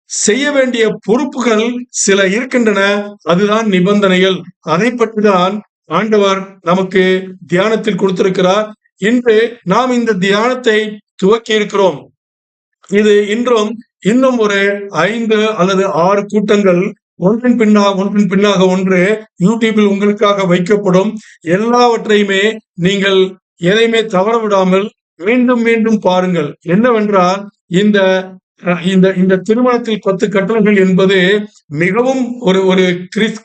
செய்ய வேண்டிய பொறுப்புகள் சில இருக்கின்றன. அதுதான் நிபந்தனைகள். அதை பற்றிதான் ஆண்டவர் நமக்கு தியானத்தில் கொடுத்திருக்கிறார். இன்று நாம் இந்த தியானத்தை துவக்கி இருக்கிறோம். இது இன்னும் ஒரு 5 அல்லது 6 கூட்டங்கள் ஒன்றின் பின்னாக ஒன்று யூடியூபில் உங்களுக்காக வைக்கப்படும். எல்லாவற்றையுமே நீங்கள் எதையுமே தவற விடாமல் மீண்டும் மீண்டும் பாருங்கள். என்னவென்றால் இந்த இந்த திருமணத்தில் 10 கட்டளைகள் என்பது மிகவும் ஒரு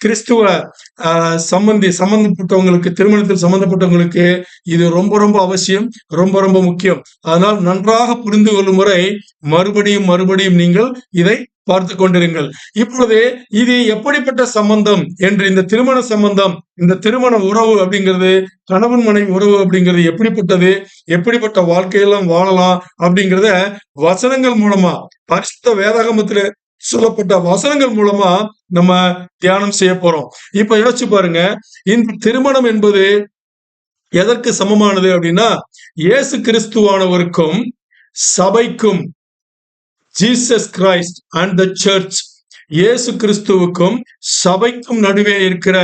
கிறிஸ்துவ சம்பந்தப்பட்டவங்களுக்கு, திருமணத்தில் சம்பந்தப்பட்டவங்களுக்கு இது ரொம்ப ரொம்ப அவசியம், ரொம்ப ரொம்ப முக்கியம். அதனால் நன்றாக புரிந்து கொள்ளும் முறை மறுபடியும் நீங்கள் இதை பார்த்து கொண்டிருங்கள். இப்பொழுது இது எப்படிப்பட்ட சம்பந்தம் என்று, இந்த திருமண சம்பந்தம், இந்த திருமண உறவு அப்படிங்கிறது, கணவன் மனைவி உறவு அப்படிங்கிறது எப்படிப்பட்டது, எப்படிப்பட்ட வாழ்க்கையெல்லாம் வாழலாம் அப்படிங்கிறத வசனங்கள் மூலமா, பரிசுத்த வேதாகமத்துல சொல்லப்பட்ட வசனங்கள் மூலமா நம்ம தியானம் செய்ய போறோம். இப்ப யோசிச்சு பாருங்க, இந்த திருமணம் என்பது எதற்கு சமமானது அப்படின்னா, இயேசு கிறிஸ்துவானவருக்கும் சபைக்கும், Jesus Christ and the church, இயேசு கிறிஸ்துவுக்கும் சபைக்கும் நடுவே இருக்கிற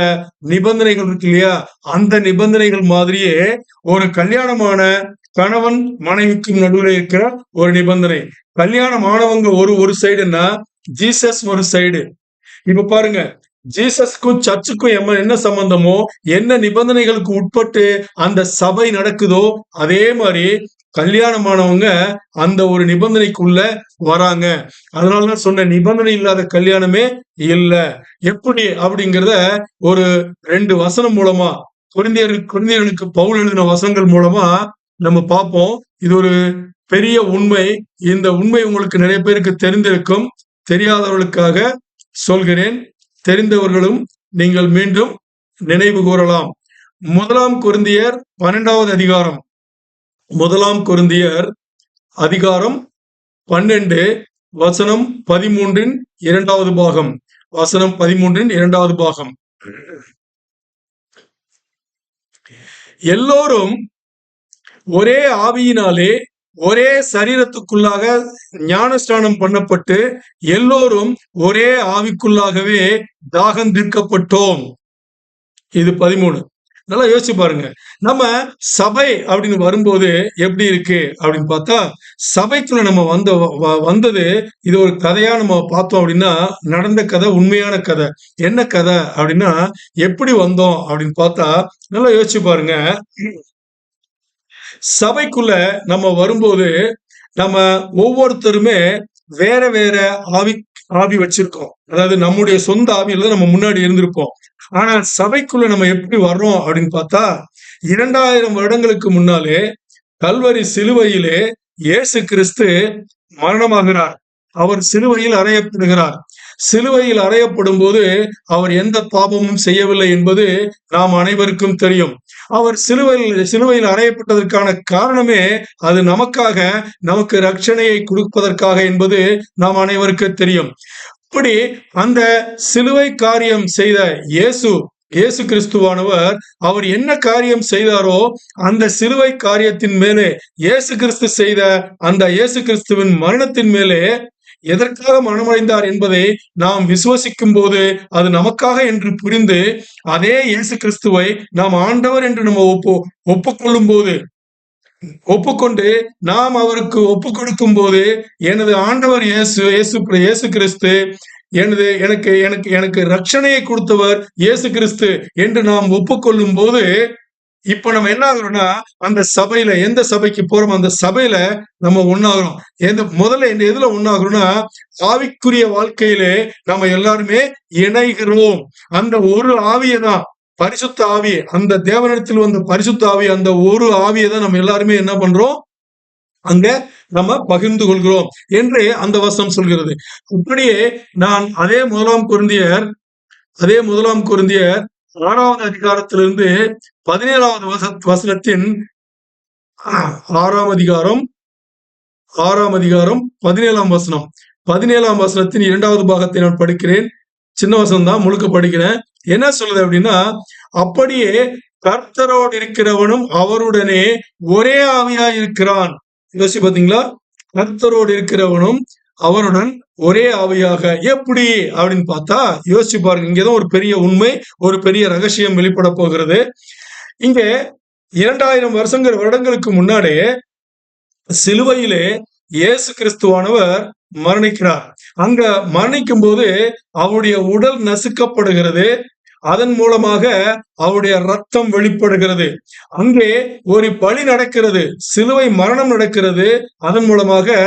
நிபந்தனைகள் இருக்கு இல்லையா, அந்த நிபந்தனைகள் மாதிரியே ஒரு கல்யாணமான கணவன் மனைவிக்கும் நடுவில் இருக்கிற ஒரு நிபந்தனை. கல்யாணமானவங்க ஒரு சைடுன்னா ஜீசஸ் ஒரு சைடு. இப்ப பாருங்க, ஜீசஸ்க்கும் சர்ச்சுக்கும் என்ன சம்பந்தமோ, என்ன நிபந்தனைகளுக்கு உட்பட்டு அந்த சபை நடக்குதோ, அதே மாதிரி கல்யாணமானவங்க அந்த ஒரு நிபந்தனைக்குள்ள வராங்க. அதனாலதான் சொன்ன, நிபந்தனை இல்லாத கல்யாணமே இல்ல. எப்படி அப்படிங்கிறத ஒரு 2 வசனம் மூலமா, குழந்தைகளுக்கு பவுல் எழுதின வசனங்கள் மூலமா நம்ம பார்ப்போம். இது ஒரு பெரிய உண்மை. இந்த உண்மை உங்களுக்கு நிறைய பேருக்கு தெரிந்திருக்கும். தெரியாதவர்களுக்காக சொல்கிறேன். தெரிந்தவர்களும் நீங்கள் மீண்டும் நினைவு கூறலாம். 1 கொரிந்தியர் 12வது அதிகாரம், 1 கொரிந்தியர் அதிகாரம் 12 வசனம் 13 2வது பாகம். வசனம் 13 2வது பாகம். எல்லோரும் ஒரே ஆவியினாலே ஒரே சரீரத்துக்குள்ளாக ஞானஸ்நானம் பண்ணப்பட்டு எல்லோரும் ஒரே ஆவிக்குள்ளாகவே தாகம் தீர்க்கப்பட்டோம். இது 13. நல்லா யோசிச்சு பாருங்க. நம்ம சபை அப்படின்னு வரும்போது எப்படி இருக்கு அப்படின்னு பார்த்தா, சபைக்குள்ள நம்ம வந்தது இது ஒரு கதையா நம்ம பார்த்தோம் அப்படின்னா, நடந்த கதை, உண்மையான கதை. என்ன கதை அப்படின்னா, எப்படி வந்தோம் அப்படின்னு பார்த்தா, நல்லா யோசிச்சு பாருங்க. சபைக்குள்ள நம்ம வரும்போது நம்ம ஒவ்வொருத்தருமே வேற வேற ஆவி வச்சிருக்கோம். அதாவது நம்முடைய சொந்த ஆவியில நம்ம முன்னாடி இருந்திருப்போம். ஆனா சபைக்குள்ள நம்ம எப்படி வர்றோம் அப்படின்னு பார்த்தா, 2000 வருடங்களுக்கு முன்னாலே கல்வரி சிலுவையிலே இயேசு கிறிஸ்து மரணமாகிறார். அவர் சிலுவையில் அறையப்படுகிறார். சிலுவையில் அறையப்படும் போது அவர் எந்த பாவமும் செய்யவில்லை என்பது நாம் அனைவருக்கும் தெரியும். அவர் சிலுவையில் அறையப்பட்டதற்கான காரணமே அது நமக்கு ரட்சணையை கொடுப்பதற்காக என்பது நாம் அனைவருக்கும் தெரியும். அப்படி அந்த சிலுவை காரியம் செய்த இயேசு கிறிஸ்துவானவர், அவர் என்ன காரியம் செய்தாரோ அந்த சிலுவை காரியத்தின் மேலே, இயேசு கிறிஸ்து செய்த அந்த இயேசு கிறிஸ்துவின் மரணத்தின் மேலே எதற்காக மரணமடைந்தார் என்பதை நாம் விசுவசிக்கும் போது அது நமக்காக என்று புரிந்து அதே இயேசு கிறிஸ்துவை நாம் ஆண்டவர் என்று நம்ம ஒப்புக்கொள்ளும் போது ஒப்புக்கொண்டு நாம் அவருக்கு ஒப்பு கொடுக்கும் போது எனது ஆண்டவர் இயேசு கிறிஸ்து எனக்கு எனக்கு எனக்கு ரட்சணையை கொடுத்தவர் இயேசு கிறிஸ்து என்று நாம் ஒப்புக்கொள்ளும் போது இப்ப நம்ம என்ன ஆகுறோம்னா அந்த சபையில எந்த சபைக்கு போறோம் அந்த சபையில நம்ம ஒண்ணாகிறோம். முதல்ல எதுல ஒண்ணாகிறோம்னா ஆவிக்குரிய வாழ்க்கையிலே நம்ம எல்லாருமே இணைகிறோம். அந்த ஒரு ஆவியை தான் பரிசுத்த ஆவி, அந்த தேவனிடத்தில் வந்த பரிசுத்த ஆவி, அந்த ஒரு ஆவியை தான் நம்ம எல்லாருமே என்ன பண்றோம் அங்க நம்ம பகிர்ந்து கொள்கிறோம் என்று அந்த வசனம் சொல்கிறது. அப்படியே நான் அதே முதலாம் கொரிந்தியர் 6வது அதிகாரத்திலிருந்து 17வது வசனத்தின் 6ஆம் அதிகாரம் 17ஆம் வசனம் 17ஆம் வசனத்தின் 2வது பாகத்தை நான் படிக்கிறேன். சின்ன வசனம் தான், முழுக்க படிக்கிறேன். என்ன சொல்லுது அப்படின்னா, அப்படியே கர்த்தரோடு இருக்கிறவனும் அவருடனே ஒரே ஆவியாய் இருக்கிறான். யோசிச்சு பாத்தீங்களா? கர்த்தரோடு இருக்கிறவனும் அவருடன் ஒரே ஆவியாக எப்படி அப்படின்னு பார்த்தா யோசிச்சு பாருங்க. இங்கதான் ஒரு பெரிய உண்மை, ஒரு பெரிய ரகசியம் வெளிப்பட போகிறது. இங்க 2000 வருடங்களுக்கு முன்னாடி சிலுவையிலே இயேசு கிறிஸ்துவானவர் மரணிக்கிறார். அங்க மரணிக்கும் போது அவருடைய உடல் நசுக்கப்படுகிறது. அதன் மூலமாக அவருடைய ரத்தம் வெளிப்படுகிறது. அங்கே ஒரு பலி நடக்கிறது, சிலுவை மரணம் நடக்கிறது. அதன் மூலமாக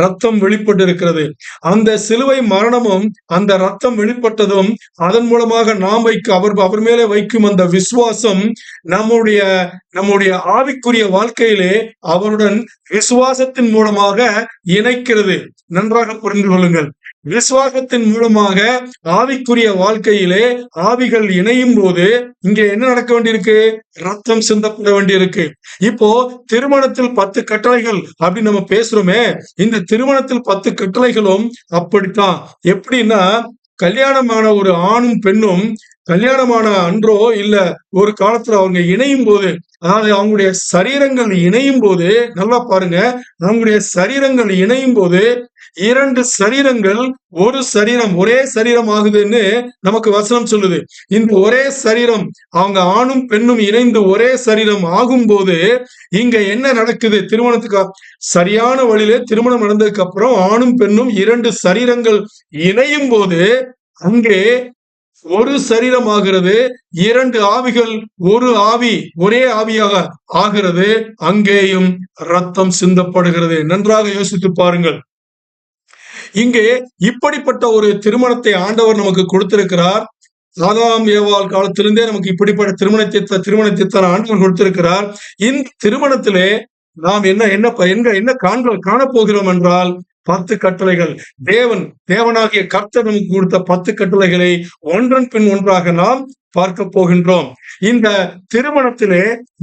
ரத்தம் வெளிப்பட்டிருக்கிறது. அந்த சிலுவை மரணமும் அந்த ரத்தம் வெளிப்பட்டதும் அதன் மூலமாக நாம் அவர் மேலே வைக்கும் அந்த விசுவாசம் நம்முடைய ஆவிக்குரிய வாழ்க்கையிலே அவருடன் விசுவாசத்தின் மூலமாக இணைக்கிறது. நன்றாக புரிந்து கொள்ளுங்கள். விசுவாசத்தின் மூலமாக ஆவிக்குரிய வாழ்க்கையிலே ஆவிகள் இணையும் போது இங்க என்ன நடக்க வேண்டியிருக்கு? ரத்தம் சிந்தப்பட வேண்டியிருக்கு. இப்போ திருமணத்தில் 10 கட்டளைகள் அப்படின்னு நம்ம பேசுறோமே, இந்த திருமணத்தில் 10 கட்டளைகளும் அப்படித்தான். எப்படின்னா, கல்யாணமான ஒரு ஆணும் பெண்ணும் கல்யாணமான அன்றோ இல்ல ஒரு காலத்துல அவங்க இணையும் போது, அதாவது அவங்களுடைய சரீரங்கள் இணையும் போது, நல்லா பாருங்க, அவங்களுடைய சரீரங்கள் இணையும் போது 2 சரீரங்கள் ஒரு சரீரம், ஒரே சரீரம் ஆகுதுன்னு நமக்கு வசனம் சொல்லுது. இந்த ஒரே சரீரம், அவங்க ஆணும் பெண்ணும் இணைந்து ஒரே சரீரம் ஆகும் போது இங்க என்ன நடக்குது? திருமணத்துக்கு சரியான வழியில திருமணம் நடந்ததுக்கு அப்புறம் ஆணும் பெண்ணும் 2 சரீரங்கள் இணையும் போது அங்கே ஒரு சரீரம் ஆகிறது. 2 ஆவிகள் ஒரு ஆவி, ஒரே ஆவியாக ஆகிறது. அங்கேயும் ரத்தம் சிந்தப்படுகிறது. நன்றாக யோசித்து பாருங்கள். இங்கே இப்படிப்பட்ட ஒரு திருமணத்தை ஆண்டவர் நமக்கு கொடுத்திருக்கிறார். ஆதாம் ஏவாள் காலத்திலிருந்தே நமக்கு இப்படிப்பட்ட திருமணத்தை ஆண்டவர் கொடுத்திருக்கிறார். இந்த திருமணத்திலே நாம் என்ன காணப்போகிறோம் என்றால் 10 கட்டளைகள். தேவனாகிய கர்த்தர் நமக்கு கொடுத்த 10 கட்டளைகளை ஒன்றன் பின் ஒன்றாக நாம் பார்க்க போகின்றோம். இந்த திருமணத்திலே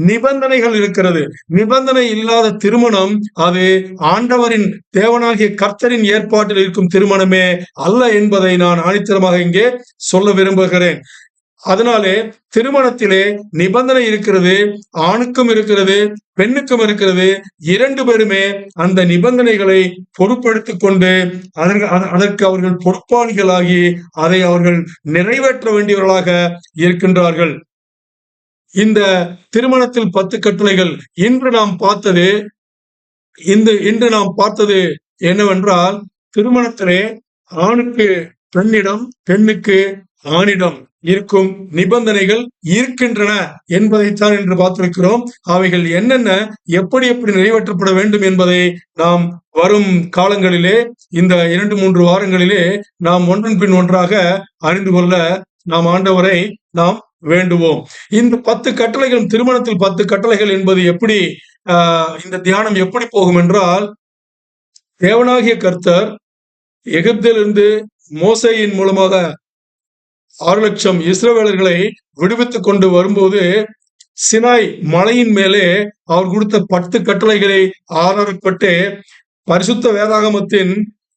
நிபந்தனைகள் இருக்கிறது. நிபந்தனை இல்லாத திருமணம் அது ஆண்டவரின் தேவனாகிய கர்த்தரின் ஏற்பாட்டில் இருக்கும் திருமணமே அல்ல என்பதை நான் ஆணித்தரமாக இங்கே சொல்ல விரும்புகிறேன். அதனாலே திருமணத்திலே நிபந்தனை இருக்கிறது, ஆணுக்கும் இருக்கிறது, பெண்ணுக்கும் இருக்கிறது. 2 பேருமே அந்த நிபந்தனைகளை பொறுப்படுத்திக் கொண்டு அதற்கு அவர்கள் பொறுப்பாளிகளாகி அதை அவர்கள் நிறைவேற்ற வேண்டியவர்களாக இருக்கின்றார்கள். இந்த திருமணத்தில் 10 கட்டளைகள். இன்று நாம் பார்த்தது என்னவென்றால், திருமணத்திலே ஆணுக்கு பெண்ணிடம், பெண்ணுக்கு ஆணிடம் இருக்கும் நிபந்தனைகள் இருக்கின்றன என்பதைத்தான் என்று பார்த்திருக்கிறோம். அவைகள் என்னென்ன, எப்படி நிறைவேற்றப்பட வேண்டும் என்பதை நாம் வரும் காலங்களிலே, இந்த 2-3 வாரங்களிலே நாம் ஒன்றன் பின் ஒன்றாக அறிந்து கொள்ள நாம் ஆண்டவரை நாம் வேண்டுவோம். இந்த 10 கட்டளைகள், திருமணத்தில் 10 கட்டளைகள் என்பது எப்படி, இந்த தியானம் எப்படி போகும் என்றால், தேவனாகிய கர்த்தர் எகிப்திலிருந்து மோசேயின் மூலமாக 6 லட்சம் இஸ்ரவேலர்களை விடுவித்துக் கொண்டு வரும்போது சினாய் மலையின் மேலே அவர் கொடுத்த 10 கட்டளைகளை ஆதாரப்பட்டு பரிசுத்த வேதாகமத்தின்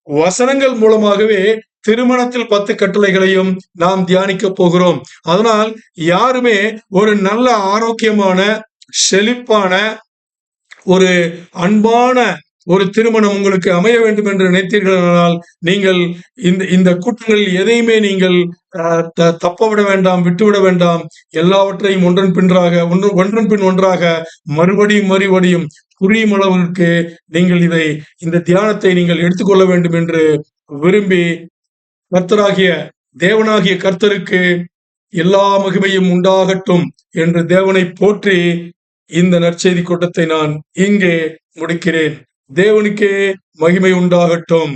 வசனங்கள் மூலமாகவே திருமணத்தில் 10 கட்டளைகளையும் நாம் தியானிக்க போகிறோம். அதனால் யாருமே ஒரு நல்ல ஆரோக்கியமான, செழிப்பான, ஒரு அன்பான ஒரு திருமணம் உங்களுக்கு அமைய வேண்டும் என்று நினைத்தீர்களானால் நீங்கள் இந்த கூட்டங்களில் எதையுமே நீங்கள் தப்பவிட வேண்டாம், விட்டுவிட வேண்டாம். எல்லாவற்றையும் ஒன்றன் பின் ஒன்றாக மறுபடியும் புரியும் அளவிற்கு நீங்கள் இந்த தியானத்தை நீங்கள் எடுத்துக்கொள்ள வேண்டும் என்று விரும்பி, தேவனாகிய கர்த்தருக்கு எல்லா மகிமையும் உண்டாகட்டும் என்று தேவனை போற்றி இந்த நற்செய்தி கூட்டத்தை நான் இங்கே முடிக்கிறேன். தேவனுக்கே மகிமை உண்டாகட்டும்.